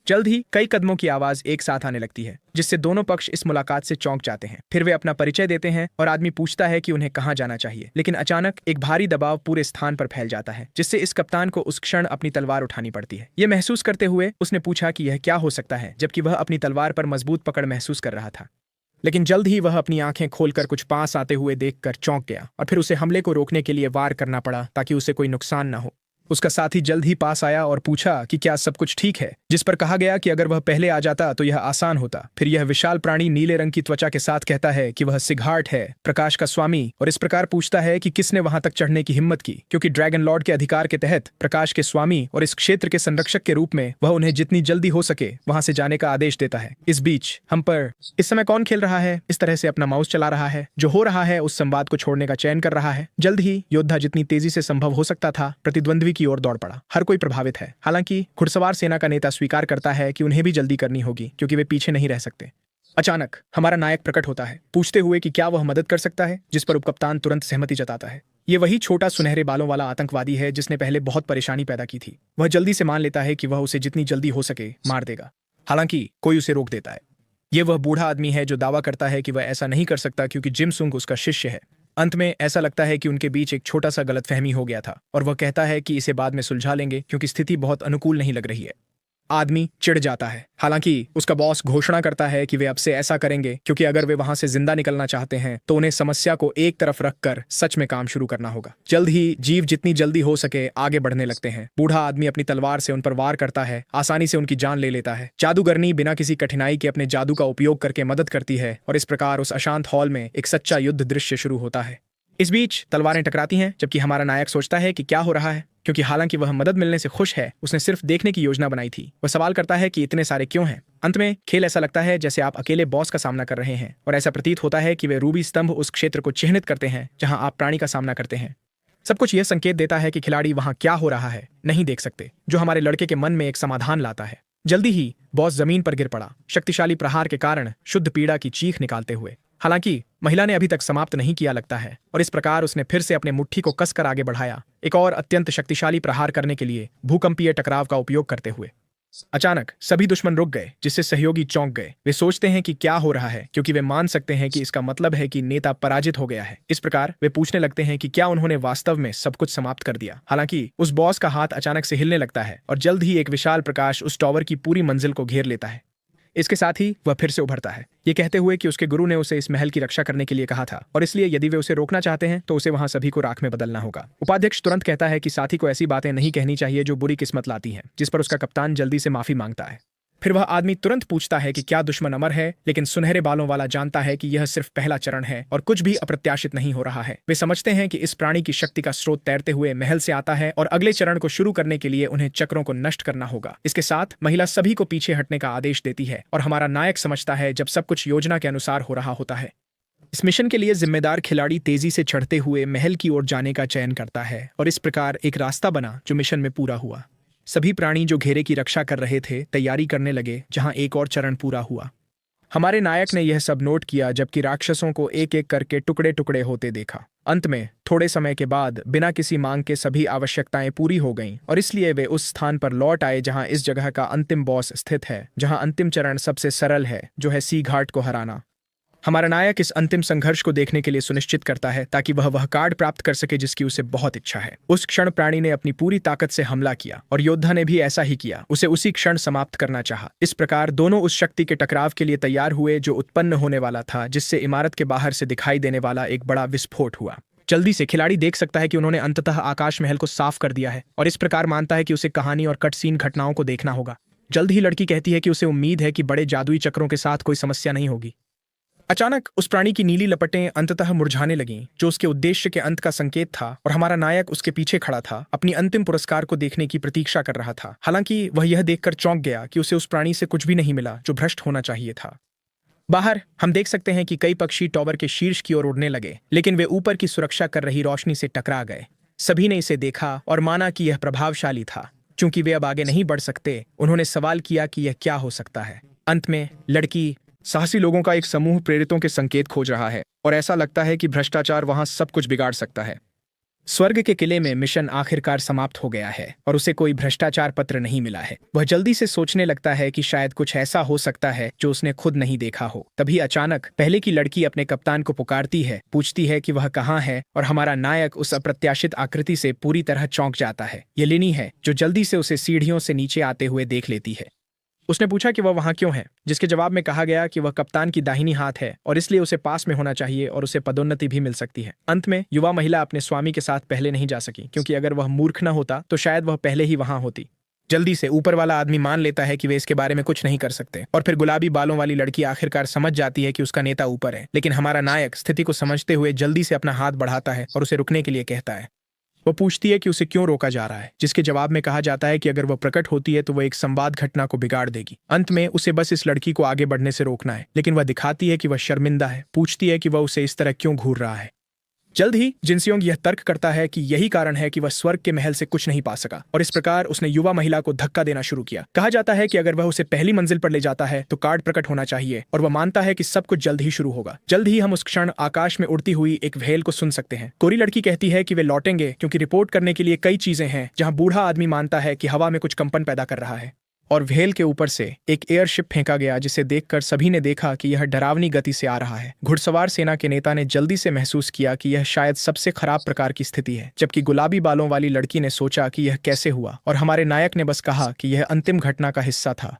जल्द ही कई कदमों की आवाज एक साथ आने लगती है, जिससे दोनों पक्ष इस मुलाकात से चौंक जाते हैं। फिर वे अपना परिचय देते हैं और आदमी पूछता है कि उन्हें कहाँ जाना चाहिए। लेकिन अचानक एक भारी दबाव पूरे स्थान पर फैल जाता है, जिससे इस कप्तान को उस क्षण अपनी तलवार उठानी पड़ती है। यह महसूस करते हुए उसने पूछा कि यह क्या हो सकता है, जबकि वह अपनी तलवार पर मजबूत पकड़ महसूस कर रहा था। लेकिन जल्द ही वह अपनी आंखें खोलकर कुछ पास आते हुए देखकर चौंक गया, और फिर उसे हमले को रोकने के लिए वार करना पड़ा ताकि उसे कोई नुकसान न हो। उसका साथी जल्द ही पास आया और पूछा कि क्या सब कुछ ठीक है, जिस पर कहा गया कि अगर वह पहले आ जाता तो यह आसान होता। फिर यह विशाल प्राणी नीले रंग की त्वचा के साथ कहता है कि वह सिगहार्ट है, प्रकाश का स्वामी, और इस प्रकार पूछता है कि किसने वहां तक चढ़ने की हिम्मत की, क्योंकि ड्रैगन लॉर्ड के अधिकार के तहत प्रकाश के स्वामी और इस क्षेत्र के संरक्षक के रूप में वह उन्हें जितनी जल्दी हो सके वहां से जाने का आदेश देता है। इस बीच हम पर इस समय कौन खेल रहा है, इस तरह से अपना माउस चला रहा है, जो हो रहा है उस संवाद को छोड़ने का चयन कर रहा है। जल्द ही योद्धा जितनी तेजी से संभव हो सकता था प्रतिद्वंद्वी की ओर दौड़ पड़ा। हर कोई प्रभावित है। हालांकि घुड़सवार सेना का नेता स्वीकार करता है कि उन्हें भी जल्दी करनी होगी क्योंकि वे पीछे नहीं रह सकते। अचानक हमारा नायक प्रकट होता है, पूछते हुए कि क्या वह मदद कर सकता है, जिस पर उपकप्तान तुरंत सहमति जताता है। ये वही छोटा सुनहरे बालों वाला आतंकवादी है जिसने पहले बहुत परेशानी पैदा की थी। वह जल्दी से मान लेता है कि वह उसे जितनी जल्दी हो सके मार देगा। हालांकि कोई उसे रोक देता है। ये वह बूढ़ा आदमी है जो दावा करता है कि वह ऐसा नहीं कर सकता क्योंकि जिनसूंग उसका शिष्य है। अंत में ऐसा लगता है कि उनके बीच एक छोटा सा गलतफहमी हो गया था, और वह कहता है कि इसे बाद में सुलझा लेंगे क्योंकि स्थिति बहुत अनुकूल नहीं लग रही है। आदमी चिढ़ जाता है। हालांकि उसका बॉस घोषणा करता है कि वे अब से ऐसा करेंगे क्योंकि अगर वे वहां से जिंदा निकलना चाहते हैं तो उन्हें समस्या को एक तरफ रखकर सच में काम शुरू करना होगा। जल्द ही जीव जितनी जल्दी हो सके आगे बढ़ने लगते हैं। बूढ़ा आदमी अपनी तलवार से उन पर वार करता है, आसानी से उनकी जान ले लेता है। जादूगरनी बिना किसी कठिनाई के अपने जादू का उपयोग करके मदद करती है, और इस प्रकार उस अशांत हॉल में एक सच्चा युद्ध दृश्य शुरू होता है। इस बीच तलवारें टकराती हैं, जबकि हमारा नायक सोचता है कि क्या हो रहा है, क्योंकि हालांकि वह मदद मिलने से खुश है, उसने सिर्फ देखने की योजना बनाई थी। वह सवाल करता है कि इतने सारे क्यों हैं। अंत में खेल ऐसा लगता है जैसे आप अकेले बॉस का सामना कर रहे हैं, और ऐसा प्रतीत होता है कि वे रूबी स्तंभ उस क्षेत्र को चिह्नित करते हैं जहां आप प्राणी का सामना करते हैं। सब कुछ यह संकेत देता है कि खिलाड़ी वहां क्या हो रहा है नहीं देख सकते, जो हमारे लड़के के मन में एक समाधान लाता है। जल्दी ही बॉस जमीन पर गिर पड़ा, शक्तिशाली प्रहार के कारण शुद्ध पीड़ा की चीख निकालते हुए। हालांकि महिला ने अभी तक समाप्त नहीं किया लगता है, और इस प्रकार उसने फिर से अपने मुट्ठी को कसकर आगे बढ़ाया, एक और अत्यंत शक्तिशाली प्रहार करने के लिए भूकंपीय टकराव का उपयोग करते हुए। अचानक सभी दुश्मन रुक गए, जिससे सहयोगी चौंक गए। वे सोचते हैं कि क्या हो रहा है, क्योंकि वे मान सकते हैं कि इसका मतलब है कि नेता पराजित हो गया है। इस प्रकार वे पूछने लगते हैं कि क्या उन्होंने वास्तव में सब कुछ समाप्त कर दिया। हालांकि उस बॉस का हाथ अचानक से हिलने लगता है और जल्द ही एक विशाल प्रकाश उस टॉवर की पूरी मंजिल को घेर लेता है। इसके साथ ही वह फिर से उभरता है, ये कहते हुए कि उसके गुरु ने उसे इस महल की रक्षा करने के लिए कहा था, और इसलिए यदि वे उसे रोकना चाहते हैं तो उसे वहां सभी को राख में बदलना होगा। उपाध्यक्ष तुरंत कहता है कि साथी को ऐसी बातें नहीं कहनी चाहिए जो बुरी किस्मत लाती हैं, जिस पर उसका कप्तान जल्दी से माफी मांगता है। फिर वह आदमी तुरंत पूछता है कि क्या दुश्मन अमर है, लेकिन सुनहरे बालों वाला जानता है कि यह सिर्फ पहला चरण है और कुछ भी अप्रत्याशित नहीं हो रहा है। वे समझते हैं कि इस प्राणी की शक्ति का स्रोत तैरते हुए महल से आता है और अगले चरण को शुरू करने के लिए उन्हें चक्रों को नष्ट करना होगा। इसके साथ महिला सभी को पीछे हटने का आदेश देती है और हमारा नायक समझता है जब सब कुछ योजना के अनुसार हो रहा होता है। इस मिशन के लिए जिम्मेदार खिलाड़ी तेजी से चढ़ते हुए महल की ओर जाने का चयन करता है, और इस प्रकार एक रास्ता बना जो मिशन में पूरा हुआ। सभी प्राणी जो घेरे की रक्षा कर रहे थे तैयारी करने लगे, जहां एक और चरण पूरा हुआ। हमारे नायक ने यह सब नोट किया जबकि राक्षसों को एक एक करके टुकड़े टुकड़े होते देखा। अंत में थोड़े समय के बाद बिना किसी मांग के सभी आवश्यकताएं पूरी हो गईं, और इसलिए वे उस स्थान पर लौट आए जहां इस जगह का अंतिम बॉस स्थित है, जहां अंतिम चरण सबसे सरल है, जो है सी घाट को हराना। हमारा नायक इस अंतिम संघर्ष को देखने के लिए सुनिश्चित करता है ताकि वह कार्ड प्राप्त कर सके जिसकी उसे बहुत इच्छा है। उस क्षण प्राणी ने अपनी पूरी ताकत से हमला किया और योद्धा ने भी ऐसा ही किया। उसे उसी क्षण समाप्त करना चाहा। इस प्रकार दोनों उस शक्ति के टकराव के लिए तैयार हुए जो उत्पन्न होने वाला था, जिससे इमारत के बाहर से दिखाई देने वाला एक बड़ा विस्फोट हुआ। जल्दी से खिलाड़ी देख सकता है कि उन्होंने अंततः आकाश महल को साफ कर दिया है, और इस प्रकार मानता है कि उसे कहानी और कट सीन घटनाओं को देखना होगा। जल्द ही लड़की कहती है कि उसे उम्मीद है कि बड़े जादुई चक्रों के साथ कोई समस्या नहीं होगी। अचानक उस प्राणी की नीली लपटें अंततः मुरझाने लगीं, जो उसके उद्देश्य के अंत का संकेत था, और हमारा नायक उसके पीछे खड़ा था, अपनी अंतिम पुरस्कार को देखने की प्रतीक्षा कर रहा था। हालांकि वह यह देखकर चौंक गया कि उसे उस प्राणी से कुछ भी नहीं मिला जो भ्रष्ट होना चाहिए था। बाहर हम देख सकते हैं कि कई पक्षी टॉवर के शीर्ष की ओर उड़ने लगे, लेकिन वे ऊपर की सुरक्षा कर रही रोशनी से टकरा गए। सभी ने इसे देखा और माना कि यह प्रभावशाली था। चूंकि वे अब आगे नहीं बढ़ सकते, उन्होंने सवाल किया कि यह क्या हो सकता है। अंत में लड़की साहसी लोगों का एक समूह प्रेरितों के संकेत खोज रहा है, और ऐसा लगता है कि भ्रष्टाचार वहां सब कुछ बिगाड़ सकता है। स्वर्ग के किले में मिशन आखिरकार समाप्त हो गया है और उसे कोई भ्रष्टाचार पत्र नहीं मिला है। वह जल्दी से सोचने लगता है कि शायद कुछ ऐसा हो सकता है जो उसने खुद नहीं देखा हो। तभी अचानक पहले की लड़की अपने कप्तान को पुकारती है, पूछती है कि वह कहाँ है, और हमारा नायक उस अप्रत्याशित आकृति से पूरी तरह चौंक जाता है। ये लिनी है, जो जल्दी से उसे सीढ़ियों से नीचे आते हुए देख लेती है। उसने पूछा कि वह वहां क्यों है, जिसके जवाब में कहा गया कि वह कप्तान की दाहिनी हाथ है और इसलिए उसे पास में होना चाहिए और उसे पदोन्नति भी मिल सकती है। अंत में युवा महिला अपने स्वामी के साथ पहले नहीं जा सकी, क्योंकि अगर वह मूर्ख न होता तो शायद वह पहले ही वहां होती। जल्दी से ऊपर वाला आदमी मान लेता है कि वे इसके बारे में कुछ नहीं कर सकते, और फिर गुलाबी बालों वाली लड़की आखिरकार समझ जाती है कि उसका नेता ऊपर है। लेकिन हमारा नायक स्थिति को समझते हुए जल्दी से अपना हाथ बढ़ाता है और उसे रुकने के लिए कहता है। वो पूछती है कि उसे क्यों रोका जा रहा है, जिसके जवाब में कहा जाता है कि अगर वह प्रकट होती है तो वह एक संवाद घटना को बिगाड़ देगी। अंत में उसे बस इस लड़की को आगे बढ़ने से रोकना है, लेकिन वह दिखाती है कि वह शर्मिंदा है। पूछती है कि वह उसे इस तरह क्यों घूर रहा है। जल्द ही जिनसियोंग यह तर्क करता है कि यही कारण है कि वह स्वर्ग के महल से कुछ नहीं पा सका, और इस प्रकार उसने युवा महिला को धक्का देना शुरू किया। कहा जाता है कि अगर वह उसे पहली मंजिल पर ले जाता है तो कार्ड प्रकट होना चाहिए, और वह मानता है कि सब कुछ जल्द ही शुरू होगा। जल्द ही हम उस क्षण आकाश में उड़ती हुई एक व्हेल को सुन सकते हैं। कोरी लड़की कहती है कि वे लौटेंगे क्योंकि रिपोर्ट करने के लिए कई चीजें हैं, जहां बूढ़ा आदमी मानता है कि हवा में कुछ कंपन पैदा कर रहा है, और व्हेल के ऊपर से एक एयरशिप फेंका गया, जिसे देखकर सभी ने देखा कि यह डरावनी गति से आ रहा है। घुड़सवार सेना के नेता ने जल्दी से महसूस किया कि यह शायद सबसे खराब प्रकार की स्थिति है, जबकि गुलाबी बालों वाली लड़की ने सोचा कि यह कैसे हुआ, और हमारे नायक ने बस कहा कि यह अंतिम घटना का हिस्सा था।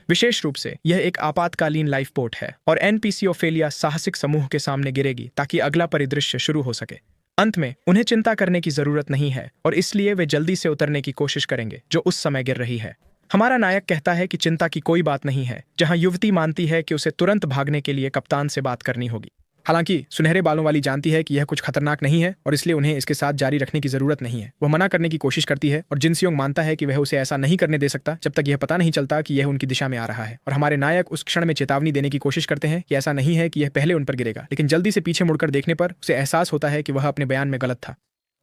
विशेष रूप से यह एक आपातकालीन लाइफ पोर्ट है, और एनपीसी ओफेलिया साहसिक समूह के सामने गिरेगी ताकि अगला परिदृश्य शुरू हो सके। अंत में उन्हें चिंता करने की जरूरत नहीं है, और इसलिए वे जल्दी से उतरने की कोशिश करेंगे जो उस समय गिर रही है। हमारा नायक कहता है कि चिंता की कोई बात नहीं है, जहां युवती मानती है कि उसे तुरंत भागने के लिए कप्तान से बात करनी होगी। हालांकि सुनहरे बालों वाली जानती है कि यह कुछ खतरनाक नहीं है, और इसलिए उन्हें इसके साथ जारी रखने की जरूरत नहीं है। वह मना करने की कोशिश करती है, और जिनसियोंग मानता है कि वह उसे ऐसा नहीं करने दे सकता जब तक यह पता नहीं चलता कि यह उनकी दिशा में आ रहा है। और हमारे नायक उस क्षण में चेतावनी देने की कोशिश करते हैं कि ऐसा नहीं है कि यह पहले उन पर गिरेगा, लेकिन जल्दी से पीछे मुड़कर देखने पर उसे एहसास होता है कि वह अपने बयान में गलत था।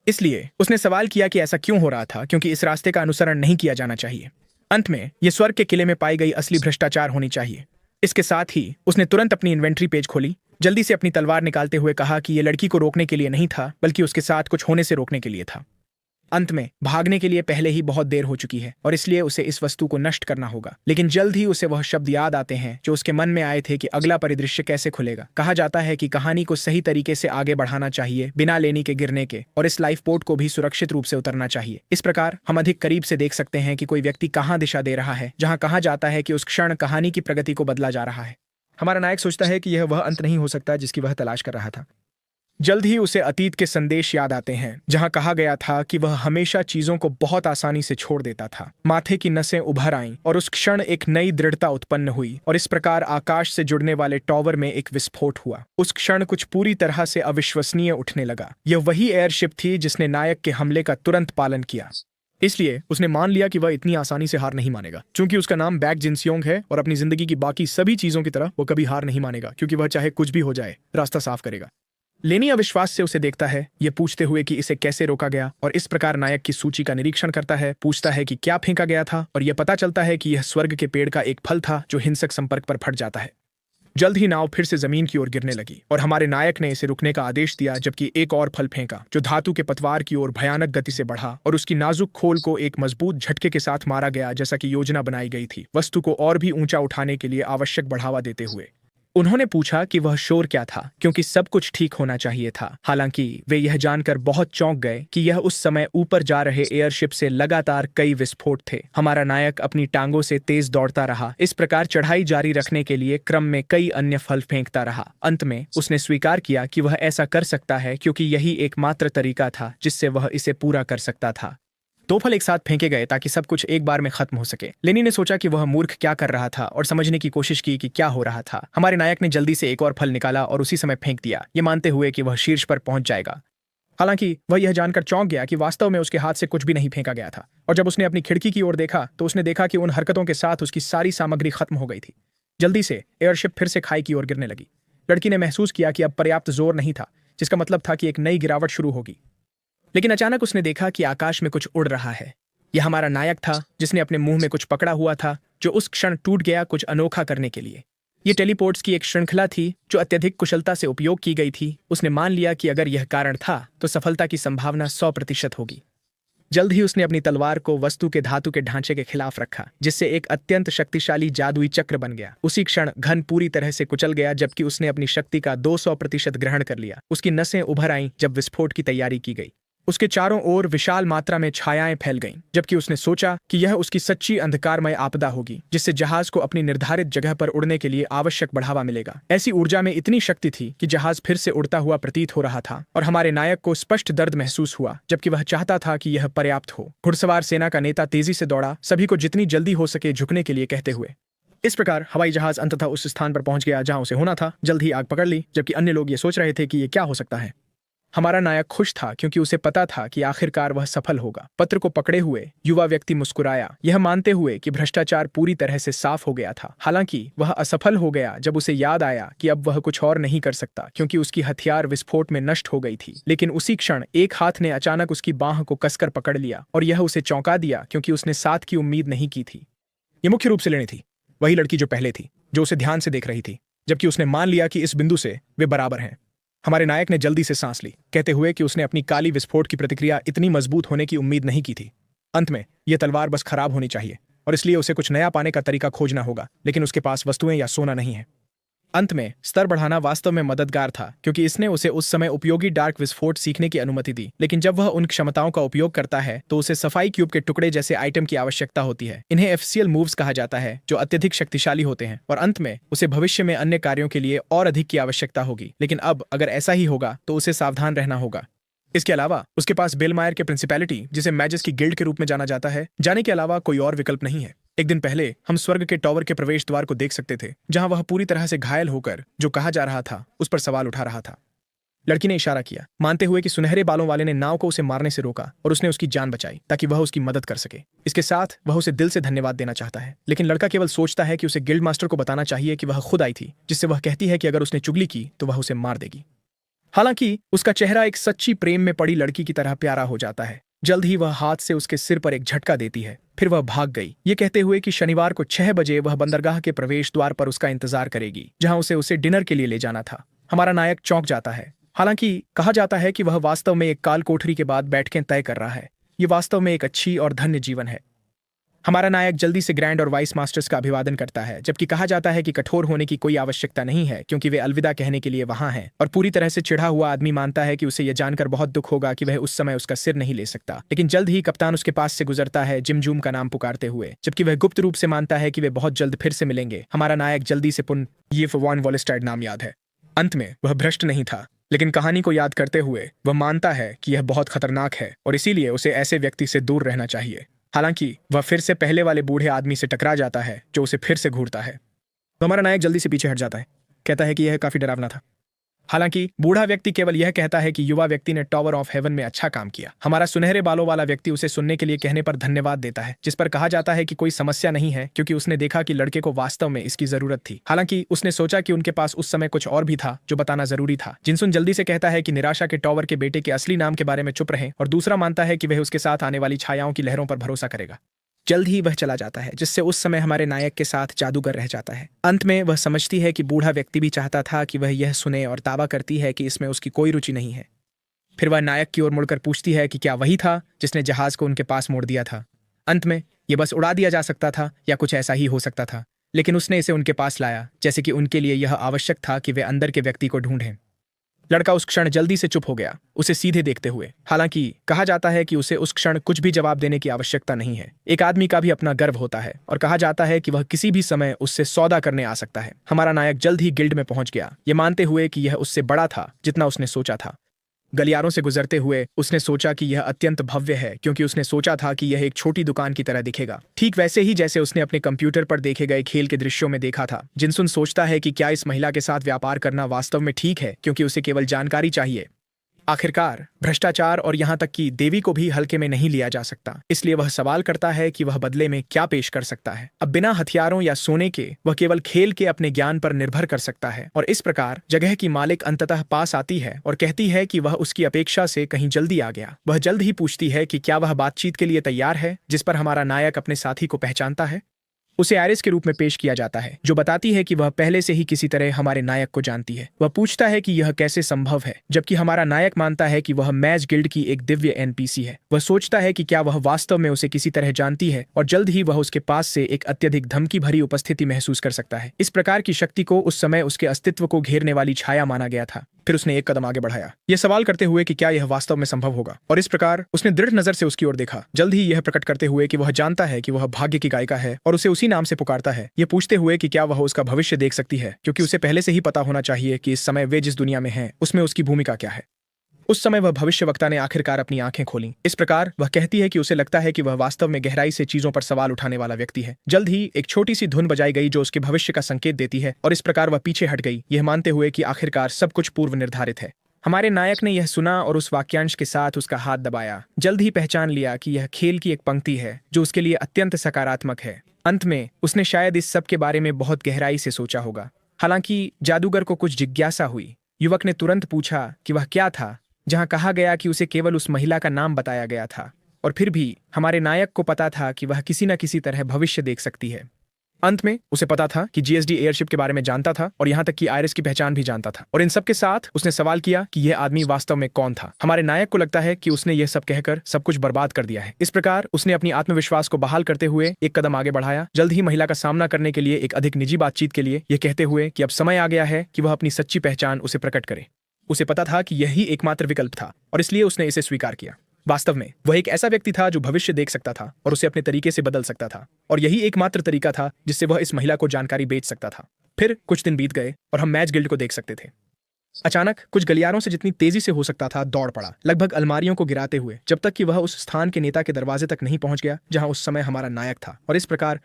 इसलिए उसने सवाल किया कि ऐसा क्यों हो रहा था, क्योंकि इस रास्ते का अनुसरण नहीं किया जाना चाहिए। अंत में यह स्वर्ग के किले में पाई गई असली भ्रष्टाचार होनी चाहिए। इसके साथ ही उसने तुरंत अपनी इन्वेंट्री पेज खोली, जल्दी से अपनी तलवार निकालते हुए कहा कि यह लड़की को रोकने के लिए नहीं था, बल्कि उसके साथ कुछ होने से रोकने के लिए था। अंत में भागने के लिए पहले ही बहुत देर हो चुकी है और इसलिए उसे इस वस्तु को नष्ट करना होगा। लेकिन जल्द ही उसे वह शब्द याद आते हैं जो उसके मन में आए थे कि अगला परिदृश्य कैसे खुलेगा। कहा जाता है कि कहानी को सही तरीके से आगे बढ़ाना चाहिए, बिना लेनी के गिरने के, और इस लाइफ पोर्ट को भी सुरक्षित रूप से उतरना चाहिए। इस प्रकार हम अधिक करीब से देख सकते हैं कि कोई व्यक्ति कहाँ दिशा दे रहा है, जहाँ कहा जाता है कि उस क्षण कहानी की प्रगति को बदला जा रहा है। हमारा नायक सोचता है कि यह वह अंत नहीं हो सकता जिसकी वह तलाश कर रहा था। जल्द ही उसे अतीत के संदेश याद आते हैं, जहां कहा गया था कि वह हमेशा चीजों को बहुत आसानी से छोड़ देता था। माथे की नसें उभर आईं और उस क्षण एक नई दृढ़ता उत्पन्न हुई और इस प्रकार आकाश से जुड़ने वाले टॉवर में एक विस्फोट हुआ। उस क्षण कुछ पूरी तरह से अविश्वसनीय उठने लगा। यह वही एयरशिप थी जिसने नायक के हमले का तुरंत पालन किया। इसलिए उसने मान लिया कि वह इतनी आसानी से हार नहीं मानेगा। चूंकि उसका नाम बैक जिनसियोंग है और अपनी जिंदगी की बाकी सभी चीजों की तरह वो कभी हार नहीं मानेगा, क्योंकि वह चाहे कुछ भी हो जाए रास्ता साफ करेगा। लेनी अविश्वास से उसे देखता है, ये पूछते हुए कि इसे कैसे रोका गया, और इस प्रकार नायक की सूची का निरीक्षण करता है, पूछता है कि क्या फेंका गया था, और यह पता चलता है कि यह स्वर्ग के पेड़ का एक फल था जो हिंसक संपर्क पर फट जाता है। जल्द ही नाव फिर से जमीन की ओर गिरने लगी और हमारे नायक ने इसे रुकने का आदेश दिया, जबकि एक और फल फेंका जो धातु के पतवार की ओर भयानक गति से बढ़ा और उसकी नाजुक खोल को एक मजबूत झटके के साथ मारा गया, जैसा कि योजना बनाई गई थी, वस्तु को और भी ऊंचा उठाने के लिए आवश्यक बढ़ावा देते हुए। उन्होंने पूछा कि वह शोर क्या था, क्योंकि सब कुछ ठीक होना चाहिए था। हालांकि वे यह जानकर बहुत चौंक गए कि यह उस समय ऊपर जा रहे एयरशिप से लगातार कई विस्फोट थे। हमारा नायक अपनी टांगों से तेज दौड़ता रहा, इस प्रकार चढ़ाई जारी रखने के लिए क्रम में कई अन्य फल फेंकता रहा। अंत में उसने स्वीकार किया कि वह ऐसा कर सकता है, क्योंकि यही एकमात्र तरीका था जिससे वह इसे पूरा कर सकता था। 2 फल एक साथ फेंके गए ताकि सब कुछ एक बार में खत्म हो सके। लेनी ने सोचा कि वह मूर्ख क्या कर रहा था और समझने की कोशिश की कि क्या हो रहा था। हमारे नायक ने जल्दी से एक और फल निकाला और उसी समय फेंक दिया, ये मानते हुए कि वह शीर्ष पर पहुंच जाएगा। हालांकि वह यह जानकर चौंक गया कि वास्तव में उसके हाथ से कुछ भी नहीं फेंका गया था, और जब उसने अपनी खिड़की की ओर देखा तो उसने देखा कि उन हरकतों के साथ उसकी सारी सामग्री खत्म हो गई थी। जल्दी से एयरशिप फिर से खाई की ओर गिरने लगी। लड़की ने महसूस किया कि अब पर्याप्त जोर नहीं था, जिसका मतलब था कि एक नई गिरावट शुरू होगी। लेकिन अचानक उसने देखा कि आकाश में कुछ उड़ रहा है। यह हमारा नायक था, जिसने अपने मुंह में कुछ पकड़ा हुआ था जो उस क्षण टूट गया कुछ अनोखा करने के लिए। यह टेलीपोर्ट्स की एक श्रृंखला थी जो अत्यधिक कुशलता से उपयोग की गई थी। उसने मान लिया कि अगर यह कारण था तो सफलता की संभावना 100% होगी। जल्द ही उसने अपनी तलवार को वस्तु के धातु के ढांचे के खिलाफ रखा, जिससे एक अत्यंत शक्तिशाली जादुई चक्र बन गया। उसी क्षण घन पूरी तरह से कुचल गया, जबकि उसने अपनी शक्ति का 200% ग्रहण कर लिया। उसकी नसें उभर आईं जब विस्फोट की तैयारी की गई। उसके चारों ओर विशाल मात्रा में छायाएं फैल गईं, जबकि उसने सोचा कि यह उसकी सच्ची अंधकारमय आपदा होगी, जिससे जहाज को अपनी निर्धारित जगह पर उड़ने के लिए आवश्यक बढ़ावा मिलेगा। ऐसी ऊर्जा में इतनी शक्ति थी कि जहाज फिर से उड़ता हुआ प्रतीत हो रहा था, और हमारे नायक को स्पष्ट दर्द महसूस हुआ, जबकि वह चाहता था कि यह पर्याप्त हो। घुड़सवार सेना का नेता तेजी से दौड़ा, सभी को जितनी जल्दी हो सके झुकने के लिए कहते हुए। इस प्रकार हवाई जहाज अंततः उस स्थान पर पहुंच गया जहां उसे होना था। जल्द ही आग पकड़ ली, जबकि अन्य लोग ये सोच रहे थे कि ये क्या हो सकता है। हमारा नायक खुश था, क्योंकि उसे पता था कि आखिरकार वह सफल होगा। पत्र को पकड़े हुए युवा व्यक्ति मुस्कुराया, यह मानते हुए कि भ्रष्टाचार पूरी तरह से साफ हो गया था। हालांकि वह असफल हो गया जब उसे याद आया कि अब वह कुछ और नहीं कर सकता, क्योंकि उसकी हथियार विस्फोट में नष्ट हो गई थी। लेकिन उसी क्षण एक हाथ ने अचानक उसकी बांह को कसकर पकड़ लिया, और यह उसे चौंका दिया, क्योंकि उसने साथ की उम्मीद नहीं की थी। ये मुख्य रूप से लेनी थी, वही लड़की जो पहले थी, जो उसे ध्यान से देख रही थी, जबकि उसने मान लिया कि इस बिंदु से वे बराबर हैं। हमारे नायक ने जल्दी से सांस ली, कहते हुए कि उसने अपनी काली विस्फोट की प्रतिक्रिया इतनी मजबूत होने की उम्मीद नहीं की थी। अंत में यह तलवार बस खराब होनी चाहिए, और इसलिए उसे कुछ नया पाने का तरीका खोजना होगा, लेकिन उसके पास वस्तुएं या सोना नहीं है। अंत में स्तर बढ़ाना वास्तव में मददगार था, क्योंकि इसने उसे उस समय उपयोगी डार्क विस्फोट सीखने की अनुमति दी। लेकिन जब वह उन क्षमताओं का उपयोग करता है तो उसे सफाई क्यूब के टुकड़े जैसे आइटम की आवश्यकता होती है। इन्हें एफसीएल मूव्स कहा जाता है, जो अत्यधिक शक्तिशाली होते हैं, और अंत में उसे भविष्य में अन्य कार्यों के लिए और अधिक की आवश्यकता होगी। लेकिन अब अगर ऐसा ही होगा तो उसे सावधान रहना होगा। इसके अलावा उसके पास बेलमायर के प्रिंसिपैलिटी, जिसे मैजेस की गिल्ड के रूप में जाना जाता है, जाने के अलावा कोई और विकल्प नहीं है। एक दिन पहले हम स्वर्ग के टॉवर के प्रवेश द्वार को देख सकते थे, जहां वह पूरी तरह से घायल होकर जो कहा जा रहा था उस पर सवाल उठा रहा था। लड़की ने इशारा किया, मानते हुए कि सुनहरे बालों वाले ने नाव को उसे मारने से रोका, और उसने उसकी जान बचाई ताकि वह उसकी मदद कर सके। इसके साथ वह उसे दिल से धन्यवाद देना चाहता है, लेकिन लड़का केवल सोचता है कि उसे गिल्ड मास्टर को बताना चाहिए कि वह खुद आई थी, जिससे वह कहती है कि अगर उसने चुगली की तो वह उसे मार देगी। हालांकि उसका चेहरा एक सच्ची प्रेम में पड़ी लड़की की तरह प्यारा हो जाता है। जल्द ही वह हाथ से उसके सिर पर एक झटका देती है, फिर वह भाग गई, ये कहते हुए कि शनिवार को 6 बजे वह बंदरगाह के प्रवेश द्वार पर उसका इंतजार करेगी, जहां उसे डिनर के लिए ले जाना था। हमारा नायक चौंक जाता है। हालांकि कहा जाता है कि वह वास्तव में एक काल कोठरी के बाद बैठकें तय कर रहा है। ये वास्तव में एक अच्छी और धन्य जीवन है। हमारा नायक जल्दी से ग्रैंड और वाइस मास्टर्स का अभिवादन करता है, जबकि कहा जाता है कि कठोर होने की कोई आवश्यकता नहीं है क्योंकि वे अलविदा कहने के लिए वहां हैं। और पूरी तरह से चिढ़ा हुआ आदमी मानता है कि उसे यह जानकर बहुत दुख होगा कि वह उस समय उसका सिर नहीं ले सकता। लेकिन जल्द ही कप्तान उसके पास से गुजरता है जिम जूम का नाम पुकारते हुए, जबकि वह गुप्त रूप से मानता है कि वे बहुत जल्द फिर से मिलेंगे। हमारा नायक जल्दी से पुन ये वॉन वॉलेस्टाइड नाम याद है। अंत में वह भ्रष्ट नहीं था, लेकिन कहानी को याद करते हुए वह मानता है कि यह बहुत खतरनाक है और इसीलिए उसे ऐसे व्यक्ति से दूर रहना चाहिए। हालांकि वह फिर से पहले वाले बूढ़े आदमी से टकरा जाता है जो उसे फिर से घूरता है। तो हमारा नायक जल्दी से पीछे हट जाता है, कहता है कि यह काफी डरावना था। हालांकि बूढ़ा व्यक्ति केवल यह कहता है कि युवा व्यक्ति ने टॉवर ऑफ हेवन में अच्छा काम किया। हमारा सुनहरे बालों वाला व्यक्ति उसे सुनने के लिए कहने पर धन्यवाद देता है, जिस पर कहा जाता है कि कोई समस्या नहीं है क्योंकि उसने देखा कि लड़के को वास्तव में इसकी जरूरत थी। हालांकि उसने सोचा कि उनके पास उस समय कुछ और भी था जो बताना जरूरी था। जिनसुन जल्दी से कहता है कि निराशा के टॉवर के बेटे के असली नाम के बारे में चुप रहें, और दूसरा मानता है कि वह उसके साथ आने वाली छायाओं की लहरों पर भरोसा करेगा। जल्द ही वह चला जाता है, जिससे उस समय हमारे नायक के साथ जादूगर रह जाता है। अंत में वह समझती है कि बूढ़ा व्यक्ति भी चाहता था कि वह यह सुने और दावा करती है कि इसमें उसकी कोई रुचि नहीं है। फिर वह नायक की ओर मुड़कर पूछती है कि क्या वही था जिसने जहाज को उनके पास मोड़ दिया था। अंत में यह बस उड़ा दिया जा सकता था या कुछ ऐसा ही हो सकता था, लेकिन उसने इसे उनके पास लाया, जैसे कि उनके लिए यह आवश्यक था कि वे अंदर के व्यक्ति को ढूंढें। लड़का उस क्षण जल्दी से चुप हो गया, उसे सीधे देखते हुए। हालांकि कहा जाता है कि उसे उस क्षण कुछ भी जवाब देने की आवश्यकता नहीं है। एक आदमी का भी अपना गर्व होता है और कहा जाता है कि वह किसी भी समय उससे सौदा करने आ सकता है। हमारा नायक जल्द ही गिल्ड में पहुंच गया, ये मानते हुए कि यह उससे बड़ा था जितना उसने सोचा था। गलियारों से गुजरते हुए उसने सोचा कि यह अत्यंत भव्य है, क्योंकि उसने सोचा था कि यह एक छोटी दुकान की तरह दिखेगा, ठीक वैसे ही जैसे उसने अपने कंप्यूटर पर देखे गए खेल के दृश्यों में देखा था। जिनसुन सोचता है कि क्या इस महिला के साथ व्यापार करना वास्तव में ठीक है, क्योंकि उसे केवल जानकारी चाहिए। आखिरकार भ्रष्टाचार और यहाँ तक कि देवी को भी हल्के में नहीं लिया जा सकता, इसलिए वह सवाल करता है कि वह बदले में क्या पेश कर सकता है। अब बिना हथियारों या सोने के वह केवल खेल के अपने ज्ञान पर निर्भर कर सकता है, और इस प्रकार जगह की मालिक अंततः पास आती है और कहती है कि वह उसकी अपेक्षा से कहीं जल्दी आ गया। वह जल्द ही पूछती है कि क्या वह बातचीत के लिए तैयार है, जिस पर हमारा नायक अपने साथी को पहचानता है। उसे आयरिस के रूप में पेश किया जाता है, जो बताती है कि वह पहले से ही किसी तरह हमारे नायक को जानती है। वह पूछता है कि यह कैसे संभव है, जबकि हमारा नायक मानता है कि वह मैज गिल्ड की एक दिव्य एनपीसी है। वह सोचता है कि क्या वह वास्तव में उसे किसी तरह जानती है, और जल्द ही वह उसके पास से एक अत्यधिक धमकी भरी उपस्थिति महसूस कर सकता है। इस प्रकार की शक्ति को उस समय उसके अस्तित्व को घेरने वाली छाया माना गया था। फिर उसने एक कदम आगे बढ़ाया, यह सवाल करते हुए कि क्या यह वास्तव में संभव होगा, और इस प्रकार उसने दृढ़ नजर से उसकी ओर देखा, जल्द ही यह प्रकट करते हुए कि वह जानता है कि वह भाग्य की गायिका है और उसे उसी नाम से पुकारता है। यह पूछते हुए कि क्या वह उसका भविष्य देख सकती है, क्योंकि उसे पहले से ही पता होना चाहिए कि इस समय वे जिस दुनिया में हैं उसमें उसकी भूमिका क्या है। उस समय वह भविष्यवक्ता ने आखिरकार अपनी आंखें खोलीं। इस प्रकार वह कहती है कि उसे लगता है कि वह वास्तव में गहराई से चीजों पर सवाल उठाने वाला व्यक्ति है। जल्द ही एक छोटी सी धुन बजाई गई जो उसके भविष्य का संकेत देती है, और इस प्रकार वह पीछे हट गई, यह मानते हुए कि आखिरकार सब कुछ पूर्व निर्धारित है। हमारे नायक ने यह सुना और उस वाक्यांश के साथ उसका हाथ दबाया। जल्द ही पहचान लिया कि यह खेल की एक पंक्ति है जो उसके लिए अत्यंत सकारात्मक है। अंत में उसने शायद इस सब के बारे में बहुत गहराई से सोचा होगा। हालांकि जादूगर को कुछ जिज्ञासा हुई। युवक ने तुरंत पूछा कि वह क्या था, जहां कहा गया कि उसे केवल उस महिला का नाम बताया गया था, और फिर भी हमारे नायक को पता था कि वह किसी न किसी तरह भविष्य देख सकती है। अंत में उसे पता था कि जीएसडी एयरशिप के बारे में जानता था, और यहाँ तक कि आयरिस की पहचान भी जानता था। और इन सब के साथ उसने सवाल किया कि यह आदमी वास्तव में कौन था। हमारे नायक को लगता है कि उसने यह सब कहकर सब कुछ बर्बाद कर दिया है। इस प्रकार उसने अपनी आत्मविश्वास को बहाल करते हुए एक कदम आगे बढ़ाया, जल्द ही महिला का सामना करने के लिए एक अधिक निजी बातचीत के लिए, यह कहते हुए कि अब समय आ गया है कि वह अपनी सच्ची पहचान उसे प्रकट करे। उसे पता था कि यही एकमात्र विकल्प था, और इसलिए उसने इसे स्वीकार किया। वास्तव में वह एक ऐसा व्यक्ति था जो भविष्य देख सकता था और उसे अपने तरीके से बदल सकता था, और यही एकमात्र तरीका था जिससे वह इस महिला को जानकारी बेच सकता था। फिर कुछ दिन बीत गए और हम मैच गिल्ड को देख सकते थे। अचानक कुछ गलियारों से जितनी तेजी से हो सकता था दौड़ पड़ा, लगभग अलमारियों को गिराते हुए, जब तक कि वह उस स्थान के नेता के दरवाजे तक नहीं पहुंच गया जहां उस समय हमारा नायक था। और इस प्रकार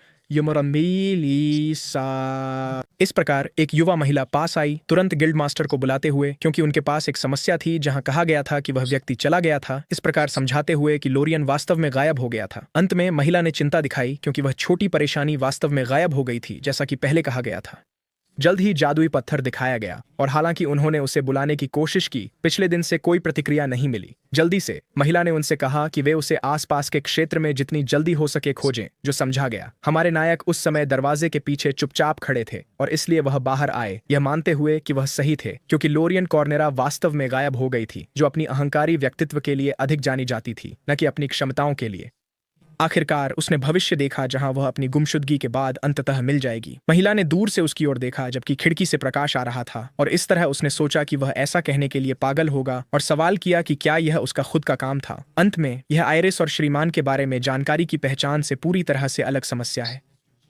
इस प्रकार एक युवा महिला पास आई, तुरंत गिल्ड मास्टर को बुलाते हुए, क्योंकि उनके पास एक समस्या थी जहां कहा गया था कि वह व्यक्ति चला गया था, इस प्रकार समझाते हुए कि लोरियन वास्तव में गायब हो गया था। अंत में महिला ने चिंता दिखाई, क्योंकि वह छोटी परेशानी वास्तव में गायब हो गई थी, जैसा कि पहले कहा गया था। जल्द ही जादुई पत्थर दिखाया गया और हालांकि उन्होंने उसे बुलाने की कोशिश की, पिछले दिन से कोई प्रतिक्रिया नहीं मिली। जल्दी से महिला ने उनसे कहा कि वे उसे आसपास के क्षेत्र में जितनी जल्दी हो सके खोजें, जो समझा गया। हमारे नायक उस समय दरवाजे के पीछे चुपचाप खड़े थे और इसलिए वह बाहर आए, यह मानते हुए कि वह सही थे, क्योंकि लोरियन कॉर्नेरा वास्तव में गायब हो गई थी, जो अपनी अहंकारी व्यक्तित्व के लिए अधिक जानी जाती थी, न कि अपनी क्षमताओं के लिए। आखिरकार उसने भविष्य देखा जहां वह अपनी गुमशुदगी के बाद अंततः मिल जाएगी। महिला ने दूर से उसकी ओर देखा जबकि खिड़की से प्रकाश आ रहा था और इस तरह उसने सोचा कि वह ऐसा कहने के लिए पागल होगा और सवाल किया कि क्या यह उसका खुद का काम था। अंत में यह आयरिस और श्रीमान के बारे में जानकारी की पहचान से पूरी तरह से अलग समस्या है।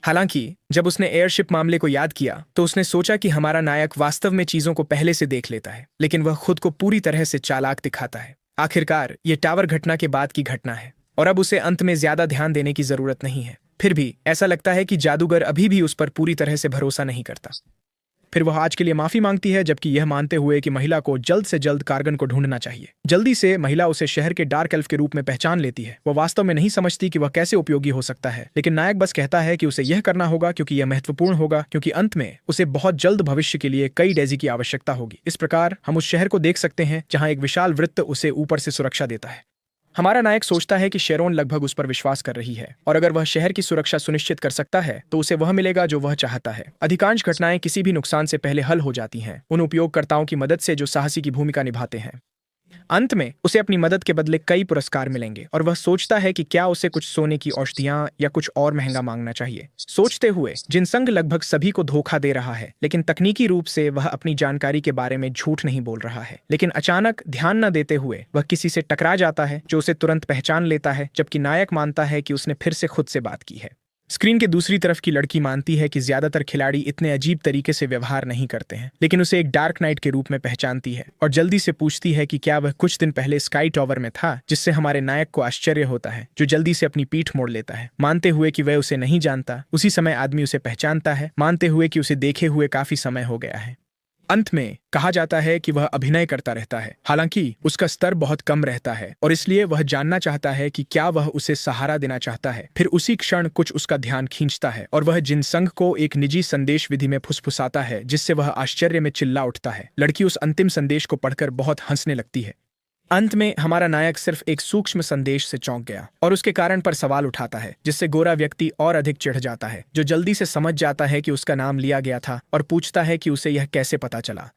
हालांकि जब उसने एयरशिप मामले को याद किया तो उसने सोचा कि हमारा नायक वास्तव में चीजों को पहले से देख लेता है, लेकिन वह खुद को पूरी तरह से चालाक दिखाता है। आखिरकार ये टावर घटना के बाद की घटना है और अब उसे अंत में ज्यादा ध्यान देने की जरूरत नहीं है। फिर भी ऐसा लगता है कि जादूगर अभी भी उस पर पूरी तरह से भरोसा नहीं करता। फिर वह आज के लिए माफी मांगती है, जबकि यह मानते हुए कि महिला को जल्द से जल्द कार्गन को ढूंढना चाहिए। जल्दी से महिला उसे शहर के डार्क एल्फ के रूप में पहचान लेती है। वह वास्तव में नहीं समझती कि वह कैसे उपयोगी हो सकता है, लेकिन नायक बस कहता है कि उसे यह करना होगा क्योंकि यह महत्वपूर्ण होगा, क्योंकि अंत में उसे बहुत जल्द भविष्य के लिए कई डेजी की आवश्यकता होगी। इस प्रकार हम उस शहर को देख सकते हैं जहां एक विशाल वृत्त उसे ऊपर से सुरक्षा देता है। हमारा नायक सोचता है कि शेरोन लगभग उस पर विश्वास कर रही है और अगर वह शहर की सुरक्षा सुनिश्चित कर सकता है तो उसे वह मिलेगा जो वह चाहता है। अधिकांश घटनाएं किसी भी नुकसान से पहले हल हो जाती हैं, उन उपयोगकर्ताओं की मदद से जो साहसी की भूमिका निभाते हैं। अंत में उसे अपनी मदद के बदले कई पुरस्कार मिलेंगे और वह सोचता है कि क्या उसे कुछ सोने की औषधियां या कुछ और महंगा मांगना चाहिए। सोचते हुए जिनसंग लगभग सभी को धोखा दे रहा है, लेकिन तकनीकी रूप से वह अपनी जानकारी के बारे में झूठ नहीं बोल रहा है। लेकिन अचानक ध्यान न देते हुए वह किसी से टकरा जाता है जो उसे तुरंत पहचान लेता है, जबकि नायक मानता है कि उसने फिर से खुद से बात की है। स्क्रीन के दूसरी तरफ की लड़की मानती है कि ज्यादातर खिलाड़ी इतने अजीब तरीके से व्यवहार नहीं करते हैं, लेकिन उसे एक डार्क नाइट के रूप में पहचानती है और जल्दी से पूछती है कि क्या वह कुछ दिन पहले स्काई टॉवर में था, जिससे हमारे नायक को आश्चर्य होता है, जो जल्दी से अपनी पीठ मोड़ लेता है, मानते हुए कि वह उसे नहीं जानता। उसी समय आदमी उसे पहचानता है, मानते हुए कि उसे देखे हुए काफी समय हो गया है। अंत में कहा जाता है कि वह अभिनय करता रहता है, हालांकि उसका स्तर बहुत कम रहता है और इसलिए वह जानना चाहता है कि क्या वह उसे सहारा देना चाहता है। फिर उसी क्षण कुछ उसका ध्यान खींचता है और वह जिनसंग को एक निजी संदेश विधि में फुसफुसाता है, जिससे वह आश्चर्य में चिल्ला उठता है। लड़की उस अंतिम संदेश को पढ़कर बहुत हंसने लगती है। अंत में हमारा नायक सिर्फ एक सूक्ष्म संदेश से चौंक गया और उसके कारण पर सवाल उठाता है, जिससे गोरा व्यक्ति और अधिक चिढ़ जाता है, जो जल्दी से समझ जाता है कि उसका नाम लिया गया था और पूछता है कि उसे यह कैसे पता चला।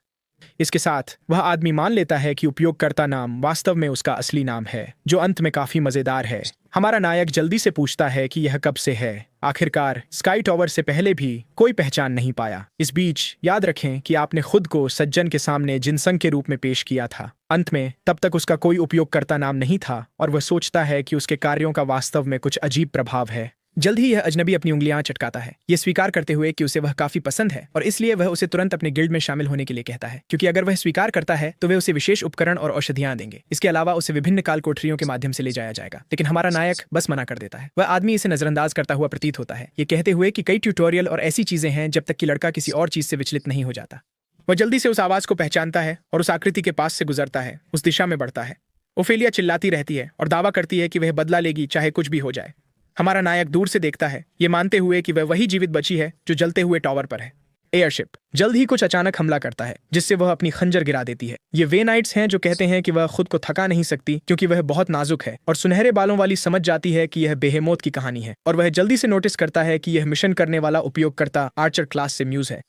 इसके साथ वह आदमी मान लेता है कि उपयोगकर्ता नाम वास्तव में उसका असली नाम है, जो अंत में काफी मजेदार है। हमारा नायक जल्दी से पूछता है कि यह कब से है। आखिरकार स्काई टॉवर से पहले भी कोई पहचान नहीं पाया। इस बीच याद रखें कि आपने खुद को सज्जन के सामने जिनसंग के रूप में पेश किया था। अंत में तब तक उसका कोई उपयोगकर्ता नाम नहीं था और वह सोचता है कि उसके कार्यों का वास्तव में कुछ अजीब प्रभाव है। जल्द ही यह अजनबी अपनी उंगलियां चटकाता है, ये स्वीकार करते हुए कि उसे वह काफी पसंद है और इसलिए वह उसे तुरंत अपने गिल्ड में शामिल होने के लिए कहता है, क्योंकि अगर वह स्वीकार करता है तो वे उसे विशेष उपकरण और औषधियां देंगे। इसके अलावा उसे विभिन्न काल कोठरियों के माध्यम से ले जाया जाएगा, लेकिन हमारा नायक बस मना कर देता है। वह आदमी इसे नजरअंदाज करता हुआ प्रतीत होता है, ये कहते हुए कि कई ट्यूटोरियल और ऐसी चीजें हैं जब तक कि लड़का किसी और चीज से विचलित नहीं हो जाता। वह जल्दी से उस आवाज को पहचानता है और उस आकृति के पास से गुजरता है, उस दिशा में बढ़ता है। ओफेलिया चिल्लाती रहती है और दावा करती है कि वह बदला लेगी चाहे कुछ भी हो जाए। हमारा नायक दूर से देखता है, ये मानते हुए कि वह वही जीवित बची है जो जलते हुए टॉवर पर है। एयरशिप जल्द ही कुछ अचानक हमला करता है, जिससे वह अपनी खंजर गिरा देती है। ये वे नाइट्स हैं जो कहते हैं कि वह खुद को थका नहीं सकती क्योंकि वह बहुत नाजुक है और सुनहरे बालों वाली समझ जाती है कि यह बेहेमोत की कहानी है और वह जल्दी से नोटिस करता है कि यह मिशन करने वाला उपयोगकर्ता आर्चर क्लास से म्यूज है।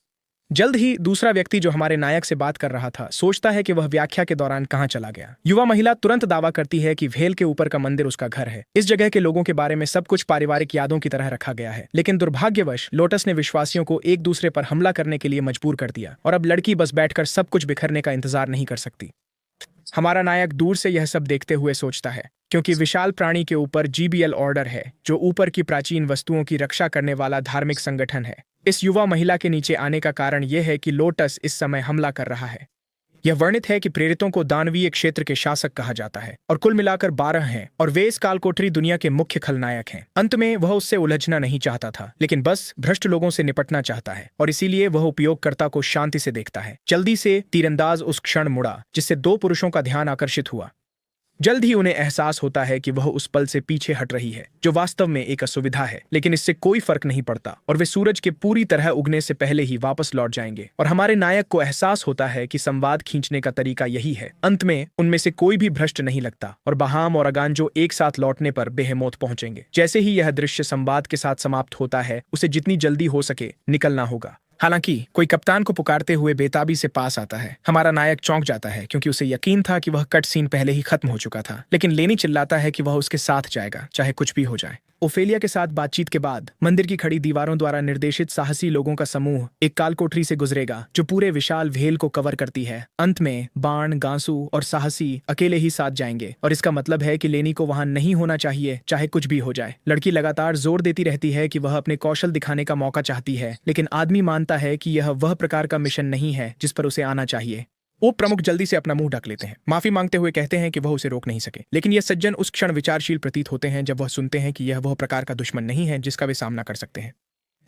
जल्द ही दूसरा व्यक्ति जो हमारे नायक से बात कर रहा था सोचता है कि वह व्याख्या के दौरान कहां चला गया। युवा महिला तुरंत दावा करती है कि भेल के ऊपर का मंदिर उसका घर है। इस जगह के लोगों के बारे में सब कुछ पारिवारिक यादों की तरह रखा गया है, लेकिन दुर्भाग्यवश लोटस ने विश्वासियों को एक दूसरे पर हमला करने के लिए मजबूर कर दिया और अब लड़की बस बैठकर सब कुछ बिखरने का इंतजार नहीं कर सकती। हमारा नायक दूर से यह सब देखते हुए सोचता है, क्योंकि विशाल प्राणी के ऊपर जीबीएल ऑर्डर है, जो ऊपर की प्राचीन वस्तुओं की रक्षा करने वाला धार्मिक संगठन है। इस युवा महिला के नीचे आने का कारण यह है कि लोटस इस समय हमला कर रहा है। यह वर्णित है कि प्रेरितों को दानवीय क्षेत्र के शासक कहा जाता है और कुल मिलाकर 12 हैं और वे इस कालकोठरी दुनिया के मुख्य खलनायक हैं। अंत में वह उससे उलझना नहीं चाहता था, लेकिन बस भ्रष्ट लोगों से निपटना चाहता है और इसीलिए वह उपयोगकर्ता को शांति से देखता है। जल्दी से तीरंदाज उस क्षण मुड़ा जिससे 2 पुरुषों का ध्यान आकर्षित हुआ। जल्द ही उन्हें एहसास होता है कि वह उस पल से पीछे हट रही है जो वास्तव में एक असुविधा है, लेकिन इससे कोई फर्क नहीं पड़ता और वे सूरज के पूरी तरह उगने से पहले ही वापस लौट जाएंगे। और हमारे नायक को एहसास होता है कि संवाद खींचने का तरीका यही है। अंत में उनमें से कोई भी भ्रष्ट नहीं लगता और बहाम और अगांजो एक साथ लौटने पर बेहेमौत पहुंचेंगे। जैसे ही यह दृश्य संवाद के साथ समाप्त होता है, उसे जितनी जल्दी हो सके निकलना होगा। हालांकि कोई कप्तान को पुकारते हुए बेताबी से पास आता है। हमारा नायक चौंक जाता है क्योंकि उसे यकीन था कि वह कट सीन पहले ही खत्म हो चुका था, लेकिन लेनी चिल्लाता है कि वह उसके साथ जाएगा चाहे कुछ भी हो जाए। ओफेलिया के साथ बातचीत के बाद मंदिर की खड़ी दीवारों द्वारा निर्देशित साहसी लोगों का समूह एक कालकोठरी से गुजरेगा जो पूरे विशाल भेल को कवर करती है। अंत में बाण, गांसू और साहसी अकेले ही साथ जाएंगे और इसका मतलब है कि लेनी को वहां नहीं होना चाहिए चाहे कुछ भी हो जाए। लड़की लगातार जोर देती रहती है कि वह अपने कौशल दिखाने का मौका चाहती है, लेकिन आदमी मानता है कि यह वह प्रकार का मिशन नहीं है जिस पर उसे आना चाहिए। वो प्रमुख जल्दी से अपना मुंह ढक लेते हैं, माफी मांगते हुए कहते हैं कि वह उसे रोक नहीं सके, लेकिन ये सज्जन उस क्षण विचारशील प्रतीत होते हैं जब वह सुनते हैं कि यह वह प्रकार का दुश्मन नहीं है जिसका वे सामना कर सकते हैं।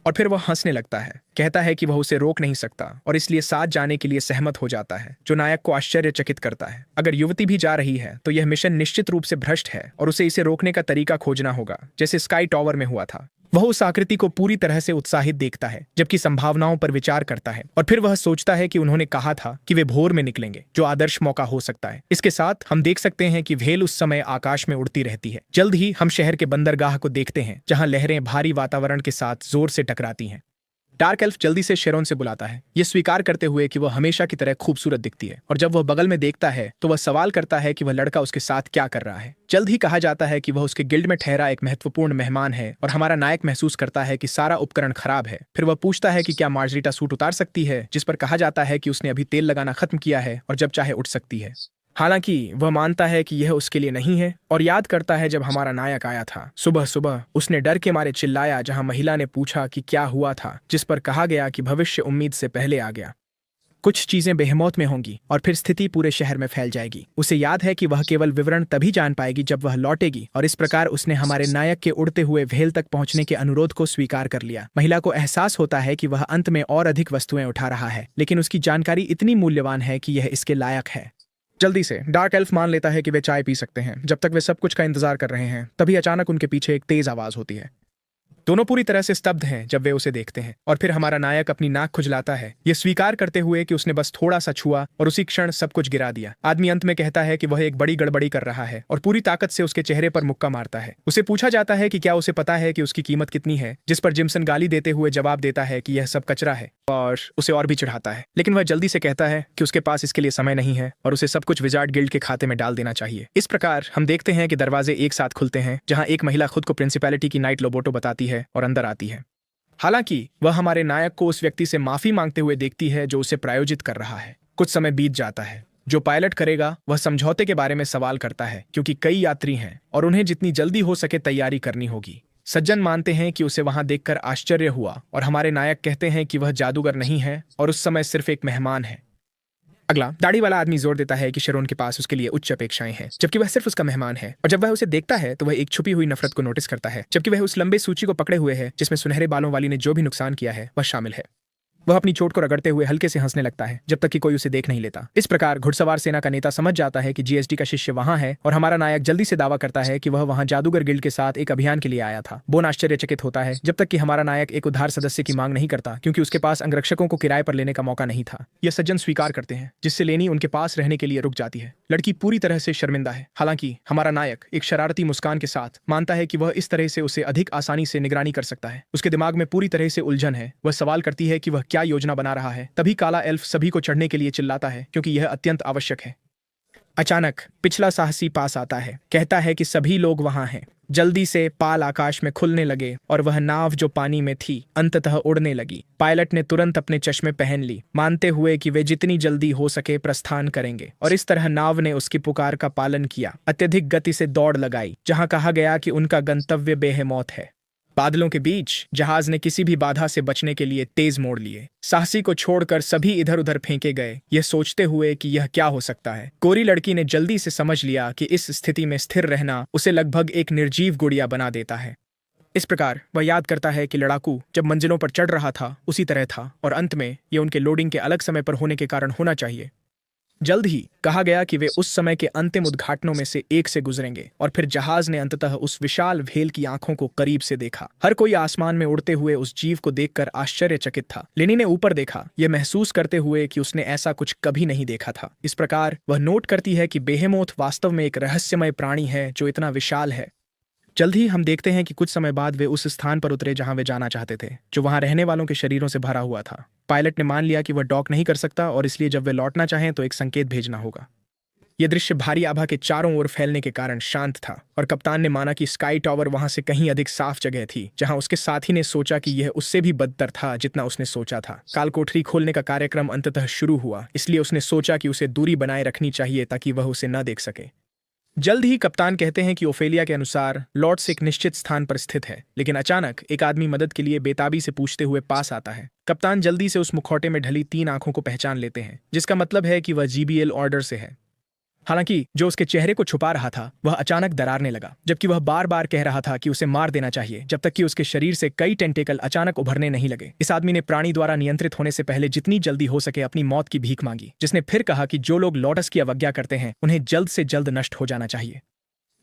और फिर वह हंसने लगता है, कहता है कि वह उसे रोक नहीं सकता और इसलिए साथ जाने के लिए सहमत हो जाता है, जो नायक को आश्चर्यचकित करता है। अगर युवती भी जा रही है तो यह मिशन निश्चित रूप से भ्रष्ट है और उसे इसे रोकने का तरीका खोजना होगा, जैसे स्काई टॉवर में हुआ था। वह उस आकृति को पूरी तरह से उत्साहित देखता है जबकि संभावनाओं पर विचार करता है और फिर वह सोचता है कि उन्होंने कहा था कि वे भोर में निकलेंगे, जो आदर्श मौका हो सकता है। इसके साथ हम देख सकते हैं कि भेल उस समय आकाश में उड़ती रहती है। जल्द ही हम शहर के बंदरगाह को देखते हैं जहां लहरें भारी वातावरण के साथ जोर से टकराती हैं। डार्क एल्फ जल्दी से शेरोन से बुलाता है, ये स्वीकार करते हुए कि वह हमेशा की तरह खूबसूरत दिखती है, और जब वह बगल में देखता है तो वह सवाल करता है कि वह लड़का उसके साथ क्या कर रहा है। जल्द ही कहा जाता है कि वह उसके गिल्ड में ठहरा एक महत्वपूर्ण मेहमान है और हमारा नायक महसूस करता है कि सारा उपकरण खराब है। फिर वह पूछता है कि क्या मार्जरीटा सूट उतार सकती है, जिस पर कहा जाता है कि उसने अभी तेल लगाना खत्म किया है और जब चाहे उठ सकती है। हालांकि वह मानता है कि यह उसके लिए नहीं है और याद करता है जब हमारा नायक आया था सुबह सुबह उसने डर के मारे चिल्लाया जहां महिला ने पूछा कि क्या हुआ था, जिस पर कहा गया कि भविष्य उम्मीद से पहले आ गया। कुछ चीजें बेहमौत में होंगी और फिर स्थिति पूरे शहर में फैल जाएगी। उसे याद है कि वह केवल विवरण तभी जान पाएगी जब वह लौटेगी, और इस प्रकार उसने हमारे नायक के उड़ते हुए भेल तक पहुंचने के अनुरोध को स्वीकार कर लिया। महिला को एहसास होता है कि वह अंत में और अधिक वस्तुएं उठा रहा है, लेकिन उसकी जानकारी इतनी मूल्यवान है कि यह इसके लायक है। जल्दी से डार्क एल्फ मान लेता है कि वे चाय पी सकते हैं। जब तक वे सब कुछ का इंतजार कर रहे हैं, तभी अचानक उनके पीछे एक तेज आवाज होती है। दोनों पूरी तरह से स्तब्ध हैं जब वे उसे देखते हैं, और फिर हमारा नायक अपनी नाक खुजलाता है, ये स्वीकार करते हुए कि उसने बस थोड़ा सा छुआ और उसी क्षण सब कुछ गिरा दिया। आदमी अंत में कहता है कि वह एक बड़ी गड़बड़ी कर रहा है और पूरी ताकत से उसके चेहरे पर मुक्का मारता है। उसे पूछा जाता है कि क्या उसे पता है कि उसकी कीमत कितनी है, जिस पर जिम्सन गाली देते हुए जवाब देता है कि यह सब कचरा है, और उसे और भी चिढ़ाता है। लेकिन वह जल्दी से कहता है कि उसके पास इसके लिए समय नहीं है और उसे सब कुछ विजार्ड गिल्ड के खाते में डाल देना चाहिए। इस प्रकार हम देखते हैं कि दरवाजे एक साथ खुलते हैं, जहां एक महिला खुद को प्रिंसिपैलिटी की नाइट लोबोटो बताती है और अंदर आती है। हालांकि वह हमारे नायक को उस व्यक्ति से माफी मांगते हुए देखती है जो उसे प्रायोजित कर रहा है। कुछ समय बीत जाता है। जो पायलट करेगा वह समझौते के बारे में सवाल करता है, क्योंकि कई यात्री हैं और उन्हें जितनी जल्दी हो सके तैयारी करनी होगी। सज्जन मानते हैं कि उसे वहां देखकर आश्चर्य हुआ और हमारे नायक कहते हैं कि वह जादूगर नहीं है और उस समय सिर्फ एक मेहमान है। अगला दाढ़ी वाला आदमी जोर देता है कि शेरोन के पास उसके लिए उच्च अपेक्षाएं हैं, जबकि वह सिर्फ उसका मेहमान है। और जब वह उसे देखता है तो वह एक छुपी हुई नफरत को नोटिस करता है, जबकि वह उस लंबे सूची को पकड़े हुए है जिसमें सुनहरे बालों वाली ने जो भी नुकसान किया है वह शामिल है। वह अपनी चोट को रगड़ते हुए हल्के से हंसने लगता है जब तक कि कोई उसे देख नहीं लेता। इस प्रकार घुड़सवार सेना का नेता समझ जाता है कि जीएसटी का शिष्य वहां है और हमारा नायक जल्दी से दावा करता है कि वह वहां जादूगर गिल्ड के साथ एक अभियान के लिए आया था। बोन आश्चर्यचकित होता है जब तक कि हमारा नायक एक उधार सदस्य की मांग नहीं करता, क्योंकि उसके पास अंगरक्षकों को किराए पर लेने का मौका नहीं था। यह सज्जन स्वीकार करते हैं, जिससे लेनी उनके पास रहने के लिए रुक जाती है। लड़की पूरी तरह से शर्मिंदा है। हालांकि हमारा नायक एक शरारती मुस्कान के साथ मानता है कि वह इस तरह से उसे अधिक आसानी से निगरानी कर सकता है। उसके दिमाग में पूरी तरह से उलझन है। वह सवाल करती है कि वह क्या योजना बना रहा है। तभी काला एल्फ सभी को चढ़ने के लिए चिल्लाता है, क्योंकि यह अत्यंत आवश्यक है। अचानक पिछला साहसी पास आता है, कहता है कि सभी लोग वहां हैं। जल्दी से पाल आकाश में खुलने लगे और वह नाव जो पानी में थी अंततः उड़ने लगी। पायलट ने तुरंत अपने चश्मे पहन ली, मानते हुए कि वे जितनी जल्दी हो सके प्रस्थान करेंगे, और इस तरह नाव ने उसकी पुकार का पालन किया। अत्यधिक गति से दौड़ लगाई, जहां कहा गया कि उनका गंतव्य बेहेमौत है। बादलों के बीच जहाज ने किसी भी बाधा से बचने के लिए तेज मोड़ लिए। साहसी को छोड़कर सभी इधर उधर फेंके गए, यह सोचते हुए कि यह क्या हो सकता है। गोरी लड़की ने जल्दी से समझ लिया कि इस स्थिति में स्थिर रहना उसे लगभग एक निर्जीव गुड़िया बना देता है। इस प्रकार वह याद करता है कि लड़ाकू जब मंजिलों पर चढ़ रहा था उसी तरह था, और अंत में यह उनके लोडिंग के अलग समय पर होने के कारण होना चाहिए। जल्द ही कहा गया कि वे उस समय के अंतिम उद्घाटनों में से एक से गुजरेंगे और फिर जहाज ने अंततः उस विशाल व्हेल की आंखों को करीब से देखा। हर कोई आसमान में उड़ते हुए उस जीव को देखकर आश्चर्यचकित था। लेनी ने ऊपर देखा, यह महसूस करते हुए कि उसने ऐसा कुछ कभी नहीं देखा था। इस प्रकार वह नोट करती है कि बेहेमोथ वास्तव में एक रहस्यमय प्राणी है जो इतना विशाल है। जल्द ही हम देखते हैं कि कुछ समय बाद वे उस स्थान पर उतरे जहां वे जाना चाहते थे, जो वहां रहने वालों के शरीरों से भरा हुआ था। पायलट ने मान लिया कि वह डॉक नहीं कर सकता और इसलिए जब वे लौटना चाहें तो एक संकेत भेजना होगा। यह दृश्य भारी आभा के चारों ओर फैलने के कारण शांत था और कप्तान ने माना कि स्काई टॉवर वहां से कहीं अधिक साफ जगह थी, जहां उसके साथी ने सोचा कि यह उससे भी बदतर था जितना उसने सोचा था। काल कोठरी खोलने का कार्यक्रम अंततः शुरू हुआ, इसलिए उसने सोचा कि उसे दूरी बनाए रखनी चाहिए ताकि वह उसे न देख सके। जल्द ही कप्तान कहते हैं कि ओफेलिया के अनुसार लॉर्ड्स एक निश्चित स्थान पर स्थित है, लेकिन अचानक एक आदमी मदद के लिए बेताबी से पूछते हुए पास आता है। कप्तान जल्दी से उस मुखौटे में ढली 3 आंखों को पहचान लेते हैं, जिसका मतलब है कि वह जीबीएल ऑर्डर से है। हालांकि जो उसके चेहरे को छुपा रहा था वह अचानक दरारने लगा, जबकि वह बार बार कह रहा था कि उसे मार देना चाहिए जब तक कि उसके शरीर से कई टेंटेकल अचानक उभरने नहीं लगे। इस आदमी ने प्राणी द्वारा नियंत्रित होने से पहले जितनी जल्दी हो सके अपनी मौत की भीख मांगी, जिसने फिर कहा कि जो लोग लॉटस की अवज्ञा करते हैं उन्हें जल्द से जल्द नष्ट हो जाना चाहिए।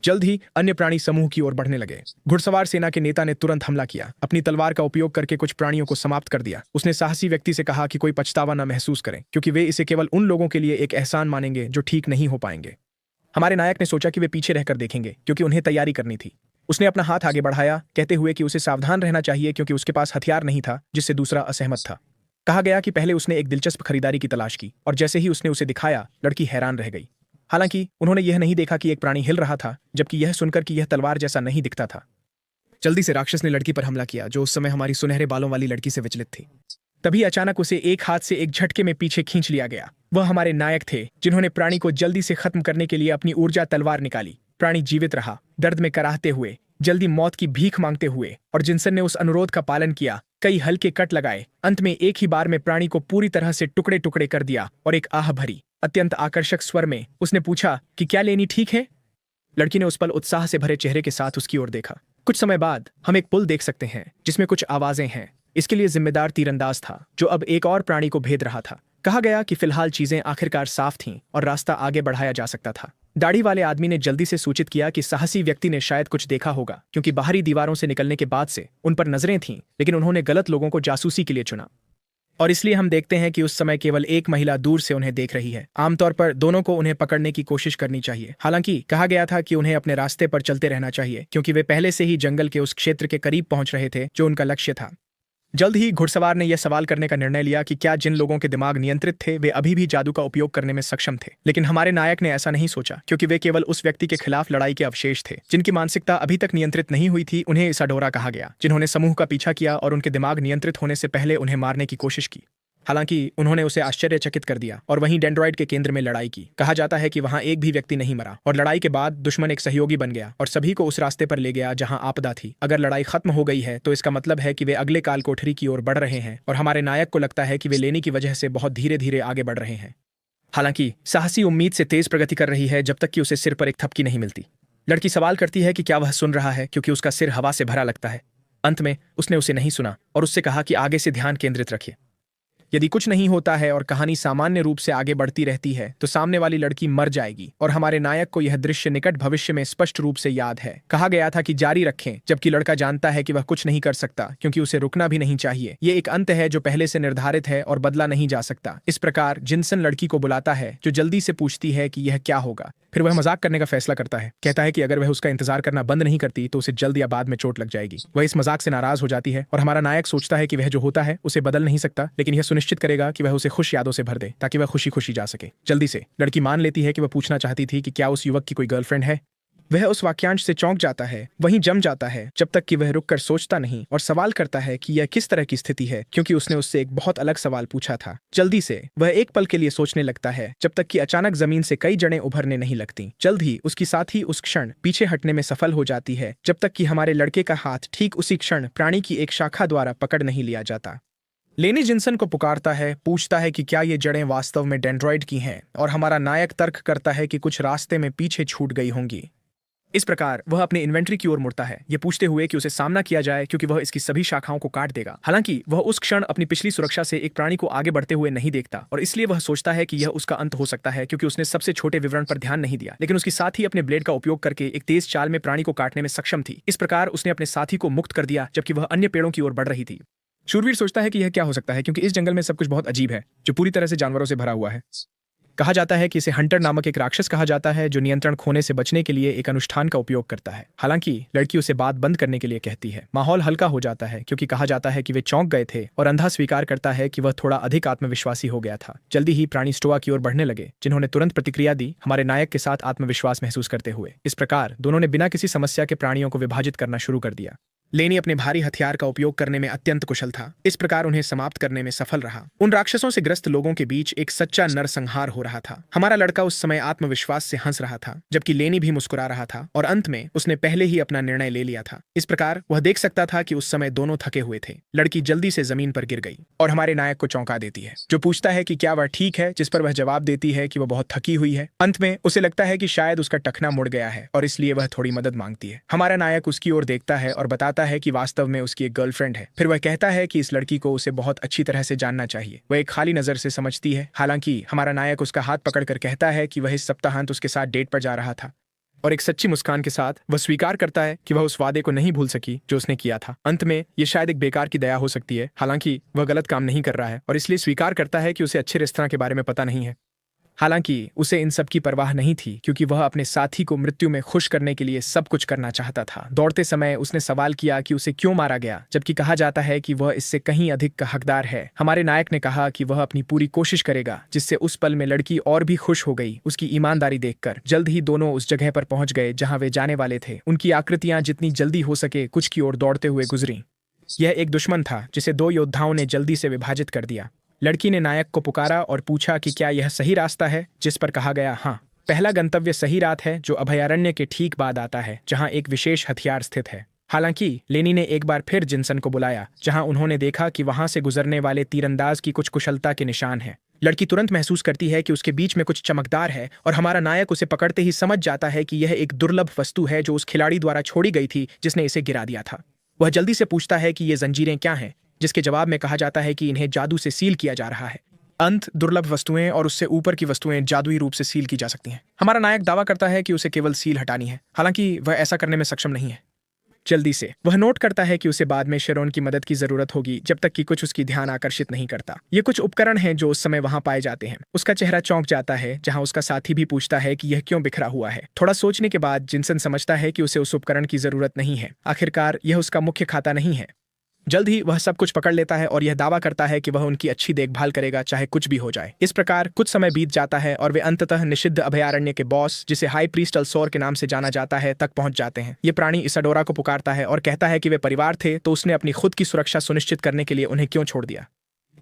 जल्द ही अन्य प्राणी समूह की ओर बढ़ने लगे। घुड़सवार सेना के नेता ने तुरंत हमला किया, अपनी तलवार का उपयोग करके कुछ प्राणियों को समाप्त कर दिया। उसने साहसी व्यक्ति से कहा कि कोई पछतावा न महसूस करें, क्योंकि वे इसे केवल उन लोगों के लिए एक एहसान मानेंगे जो ठीक नहीं हो पाएंगे। हमारे नायक ने सोचा कि वे पीछे रहकर देखेंगे, क्योंकि उन्हें तैयारी करनी थी। उसने अपना हाथ आगे बढ़ाया, कहते हुए कि उसे सावधान रहना चाहिए क्योंकि उसके पास हथियार नहीं था, जिससे दूसरा असहमत था। कहा गया कि पहले उसने एक दिलचस्प खरीदारी की तलाश की और जैसे ही उसने उसे दिखाया, लड़की हैरान रह गई। हालांकि उन्होंने यह नहीं देखा कि एक प्राणी हिल रहा था, जबकि यह सुनकर कि यह तलवार जैसा नहीं दिखता था। जल्दी से राक्षस ने लड़की पर हमला किया, जो उस समय हमारी सुनहरे बालों वाली लड़की से विचलित थी। तभी अचानक उसे एक हाथ से एक झटके में पीछे खींच लिया गया। वह हमारे नायक थे, जिन्होंने प्राणी को जल्दी से खत्म करने के लिए अपनी ऊर्जा तलवार निकाली। प्राणी जीवित रहा, दर्द में कराहते हुए, जल्दी मौत की भीख मांगते हुए, और जिनसन ने उस अनुरोध का पालन किया, कई हल्के कट लगाए। अंत में एक ही बार में प्राणी को पूरी तरह से टुकड़े टुकड़े कर दिया और एक आह भरी, अत्यंत आकर्षक स्वर में उसने पूछा कि क्या लेनी ठीक है। लड़की ने उस पल उत्साह से भरे चेहरे के साथ उसकी ओर देखा। कुछ समय बाद हम एक पुल देख सकते हैं जिसमें कुछ आवाजें हैं। इसके लिए जिम्मेदार तीरंदाज था, जो अब एक और प्राणी को भेद रहा था। कहा गया कि फिलहाल चीजें आखिरकार साफ थीं और रास्ता आगे बढ़ाया जा सकता था। दाढ़ी वाले आदमी ने जल्दी से सूचित किया कि साहसी व्यक्ति ने शायद कुछ देखा होगा, क्योंकि बाहरी दीवारों से निकलने के बाद से उन पर नजरें थीं, लेकिन उन्होंने गलत लोगों को जासूसी के लिए चुना। और इसलिए हम देखते हैं कि उस समय केवल एक महिला दूर से उन्हें देख रही है। आमतौर पर दोनों को उन्हें पकड़ने की कोशिश करनी चाहिए। हालांकि कहा गया था कि उन्हें अपने रास्ते पर चलते रहना चाहिए, क्योंकि वे पहले से ही जंगल के उस क्षेत्र के करीब पहुंच रहे थे जो उनका लक्ष्य था। जल्द ही घुड़सवार ने यह सवाल करने का निर्णय लिया कि क्या जिन लोगों के दिमाग नियंत्रित थे वे अभी भी जादू का उपयोग करने में सक्षम थे। लेकिन हमारे नायक ने ऐसा नहीं सोचा, क्योंकि वे केवल उस व्यक्ति के खिलाफ लड़ाई के अवशेष थे जिनकी मानसिकता अभी तक नियंत्रित नहीं हुई थी। उन्हें इसाडोरा कहा गया, जिन्होंने समूह का पीछा किया और उनके दिमाग नियंत्रित होने से पहले उन्हें मारने की कोशिश की। हालांकि उन्होंने उसे आश्चर्यचकित कर दिया और वहीं डेंड्रॉइड के केंद्र में लड़ाई की। कहा जाता है कि वहां एक भी व्यक्ति नहीं मरा और लड़ाई के बाद दुश्मन एक सहयोगी बन गया और सभी को उस रास्ते पर ले गया जहां आपदा थी। अगर लड़ाई खत्म हो गई है तो इसका मतलब है कि वे अगले काल कोठरी की ओर बढ़ रहे हैं और हमारे नायक को लगता है कि वे लेनी की वजह से बहुत धीरे धीरे आगे बढ़ रहे हैं। हालांकि साहसी उम्मीद से तेज प्रगति कर रही है जब तक कि उसे सिर पर एक थपकी नहीं मिलती। लड़की सवाल करती है कि क्या वह सुन रहा है, क्योंकि उसका सिर हवा से भरा लगता है। अंत में उसने उसे नहीं सुना और उससे कहा कि आगे से ध्यान केंद्रित रखिए। यदि कुछ नहीं होता है और कहानी सामान्य रूप से आगे बढ़ती रहती है तो सामने वाली लड़की मर जाएगी और हमारे नायक को यह दृश्य निकट भविष्य में स्पष्ट रूप से याद है। कहा गया था कि जारी रखें, जबकि लड़का जानता है कि वह कुछ नहीं कर सकता, क्योंकि उसे रुकना भी नहीं चाहिए। ये एक अंत है जो पहले से निर्धारित है और बदला नहीं जा सकता। इस प्रकार जिनसन लड़की को बुलाता है, जो जल्दी से पूछती है कि यह क्या होगा। फिर वह मजाक करने का फैसला करता है। कहता है कि अगर वह उसका इंतजार करना बंद नहीं करती तो उसे जल्द या बाद में चोट लग जाएगी। वह इस मजाक से नाराज हो जाती है और हमारा नायक सोचता है कि वह जो होता है उसे बदल नहीं सकता, लेकिन यह सुनिश्चित करेगा कि वह उसे खुश यादों से भर दे ताकि वह खुशी खुशी जा सके। जल्दी से लड़की मान लेती है कि वह पूछना चाहती थी कि क्या उस युवक की कोई गर्लफ्रेंड है। वह उस वाक्यांश से चौंक जाता है, वहीं जम जाता है, जब तक कि वह रुककर सोचता नहीं और सवाल करता है कि यह किस तरह की स्थिति है, क्योंकि उसने उससे एक बहुत अलग सवाल पूछा था। जल्दी से वह एक पल के लिए सोचने लगता है, जब तक कि अचानक जमीन से कई जड़ें उभरने नहीं लगती। जल्द ही उसकी साथी उस क्षण पीछे हटने में सफल हो जाती है, जब तक कि हमारे लड़के का हाथ ठीक उसी क्षण प्राणी की एक शाखा द्वारा पकड़ नहीं लिया जाता। लेनी जिनसन को पुकारता है, पूछता है कि क्या ये जड़ें वास्तव में डेंड्रॉइड की हैं, और हमारा नायक तर्क करता है कि कुछ रास्ते में पीछे छूट गई होंगी। इस प्रकार वह अपने इन्वेंट्री की ओर मुड़ता है, ये पूछते हुए कि उसे सामना किया जाए क्योंकि वह इसकी सभी शाखाओं को काट देगा। हालांकि वह उस क्षण अपनी पिछली सुरक्षा से एक प्राणी को आगे बढ़ते हुए नहीं देखता और इसलिए वह सोचता है कि यह उसका अंत हो सकता है क्योंकि उसने सबसे छोटे विवरण पर ध्यान नहीं दिया, लेकिन उसकी साथी अपने ब्लेड का उपयोग करके एक तेज चाल में प्राणी को काटने में सक्षम थी। इस प्रकार उसने अपने साथी को मुक्त कर दिया जबकि वह अन्य पेड़ों की ओर बढ़ रही थी। शूरवीर सोचता है कि यह क्या हो सकता है क्योंकि इस जंगल में सब कुछ बहुत अजीब है जो पूरी तरह से जानवरों से भरा हुआ है। कहा जाता है कि इसे हंटर नामक एक राक्षस कहा जाता है जो नियंत्रण खोने से बचने के लिए एक अनुष्ठान का उपयोग करता है। हालांकि लड़की उसे बात बंद करने के लिए कहती है। माहौल हल्का हो जाता है क्योंकि कहा जाता है कि वे चौंक गए थे और अंधा स्वीकार करता है कि वह थोड़ा अधिक आत्मविश्वासी हो गया था। जल्दी ही प्राणी स्टोआ की ओर बढ़ने लगे जिन्होंने तुरंत प्रतिक्रिया दी, हमारे नायक के साथ आत्मविश्वास महसूस करते हुए। इस प्रकार दोनों ने बिना किसी समस्या के प्राणियों को विभाजित करना शुरू कर दिया। लेनी अपने भारी हथियार का उपयोग करने में अत्यंत कुशल था, इस प्रकार उन्हें समाप्त करने में सफल रहा। उन राक्षसों से ग्रस्त लोगों के बीच एक सच्चा नरसंहार हो रहा था। हमारा लड़का उस समय आत्मविश्वास से हंस रहा था जबकि लेनी भी मुस्कुरा रहा था और अंत में उसने पहले ही अपना निर्णय ले लिया था। इस प्रकार वह देख सकता था कि उस समय दोनों थके हुए थे। लड़की जल्दी से जमीन पर गिर गई और हमारे नायक को चौंका देती है, जो पूछता है कि क्या वह ठीक है, जिस पर वह जवाब देती है कि वह बहुत थकी हुई है। अंत में उसे लगता है कि शायद उसका टखना मुड़ गया है और इसलिए वह थोड़ी मदद मांगती है। हमारा नायक उसकी ओर देखता है और बताता है कि वास्तव में उसकी एक गर्लफ्रेंड है। फिर वह कहता है कि इस लड़की को उसे बहुत अच्छी तरह से जानना चाहिए। वह एक खाली नजर से समझती है। हालांकि हमारा नायक उसका हाथ पकड़कर कहता है कि वह इस सप्ताहांत उसके साथ डेट पर जा रहा था और एक सच्ची मुस्कान के साथ वह स्वीकार करता है कि वह उस वादे को नहीं भूल सकी जो उसने किया था। अंत में यह शायद एक बेकार की दया हो सकती है। हालांकि वह गलत काम नहीं कर रहा है और इसलिए स्वीकार करता है कि उसे अच्छे रेस्तरां के बारे में पता नहीं है। हालांकि उसे इन सब की परवाह नहीं थी क्योंकि वह अपने साथी को मृत्यु में खुश करने के लिए सब कुछ करना चाहता था। दौड़ते समय उसने सवाल किया कि उसे क्यों मारा गया, जबकि कहा जाता है कि वह इससे कहीं अधिक का हकदार है। हमारे नायक ने कहा कि वह अपनी पूरी कोशिश करेगा, जिससे उस पल में लड़की और भी खुश हो गई उसकी ईमानदारी देखकर। जल्द ही दोनों उस जगह पर पहुंच गए जहां वे जाने वाले थे। उनकी आकृतियां जितनी जल्दी हो सके कुछ की ओर दौड़ते हुए गुजरी। यह एक दुश्मन था जिसे दो योद्धाओं ने जल्दी से विभाजित कर दिया। लड़की ने नायक को पुकारा और पूछा कि क्या यह सही रास्ता है, जिस पर कहा गया हाँ। पहला गंतव्य सही रात है जो अभयारण्य के ठीक बाद आता है जहां एक विशेष हथियार स्थित है। हालांकि लेनी ने एक बार फिर जिनसन को बुलाया जहां उन्होंने देखा कि वहां से गुजरने वाले तीरंदाज की कुछ कुशलता के निशान हैं। लड़की तुरंत महसूस करती है कि उसके बीच में कुछ चमकदार है और हमारा नायक उसे पकड़ते ही समझ जाता है कि यह एक दुर्लभ वस्तु है जो उस खिलाड़ी द्वारा छोड़ी गई थी जिसने इसे गिरा दिया था। वह जल्दी से पूछता है कि ये जंजीरें क्या हैं, जिसके जवाब में कहा जाता है कि इन्हें जादू से सील किया जा रहा है। दुर्लभ वस्तुएं और उससे ऊपर की वस्तुएं जादुई रूप से सील की जा सकती हैं। हमारा नायक दावा करता है कि उसे केवल सील हटानी है, हालांकि वह ऐसा करने में सक्षम नहीं है। जल्दी से वह नोट करता है कि उसे बाद में शेरोन की मदद की जरूरत होगी जब तक कि कुछ उसकी ध्यान आकर्षित नहीं करता। ये कुछ उपकरण हैं जो उस समय वहां पाए जाते हैं। उसका चेहरा चौंक जाता है जहां उसका साथी भी पूछता है कि यह क्यों बिखरा हुआ है। थोड़ा सोचने के बाद जिनसन समझता है कि उसे उस उपकरण की जरूरत नहीं है। आखिरकार यह उसका मुख्य खाता नहीं है। जल्द ही वह सब कुछ पकड़ लेता है और यह दावा करता है कि वह उनकी अच्छी देखभाल करेगा चाहे कुछ भी हो जाए। इस प्रकार कुछ समय बीत जाता है और वे अंततः निषिद्ध अभयारण्य के बॉस, जिसे हाई प्रीस्ट अल्सोर के नाम से जाना जाता है, तक पहुंच जाते हैं। ये प्राणी इसाडोरा को पुकारता है और कहता है कि वे परिवार थे तो उसने अपनी खुद की सुरक्षा सुनिश्चित करने के लिए उन्हें क्यों छोड़ दिया।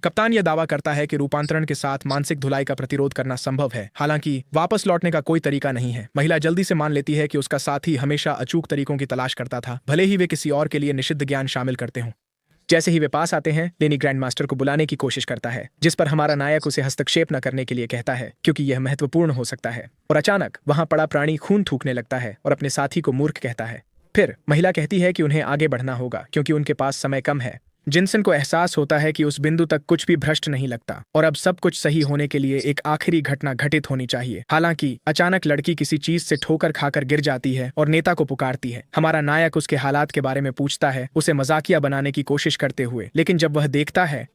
कप्तान यह दावा करता है कि रूपांतरण के साथ मानसिक धुलाई का प्रतिरोध करना संभव है, हालांकि वापस लौटने का कोई तरीका नहीं है। महिला जल्दी से मान लेती है कि उसका साथी हमेशा अचूक तरीकों की तलाश करता था, भले ही वे किसी और के लिए निषिद्ध ज्ञान शामिल करते हों। जैसे ही वे पास आते हैं, लेनी ग्रैंड मास्टर को बुलाने की कोशिश करता है, जिस पर हमारा नायक उसे हस्तक्षेप न करने के लिए कहता है क्योंकि यह महत्वपूर्ण हो सकता है। और अचानक वहां पड़ा प्राणी खून थूकने लगता है और अपने साथी को मूर्ख कहता है। फिर महिला कहती है कि उन्हें आगे बढ़ना होगा क्योंकि उनके पास समय कम है। जिनसन को एहसास होता है कि उस बिंदु तक कुछ भी भ्रष्ट नहीं लगता और अब सब कुछ सही होने के लिए एक आखिरी घटना घटित होनी चाहिए। हालांकि अचानक लड़की किसी चीज से ठोकर खाकर गिर जाती है और नेता को पुकारती है। हमारा नायक उसके हालात के बारे में पूछता है, उसे मजाकिया बनाने की कोशिश करते हुए, लेकिन जब वह देखता है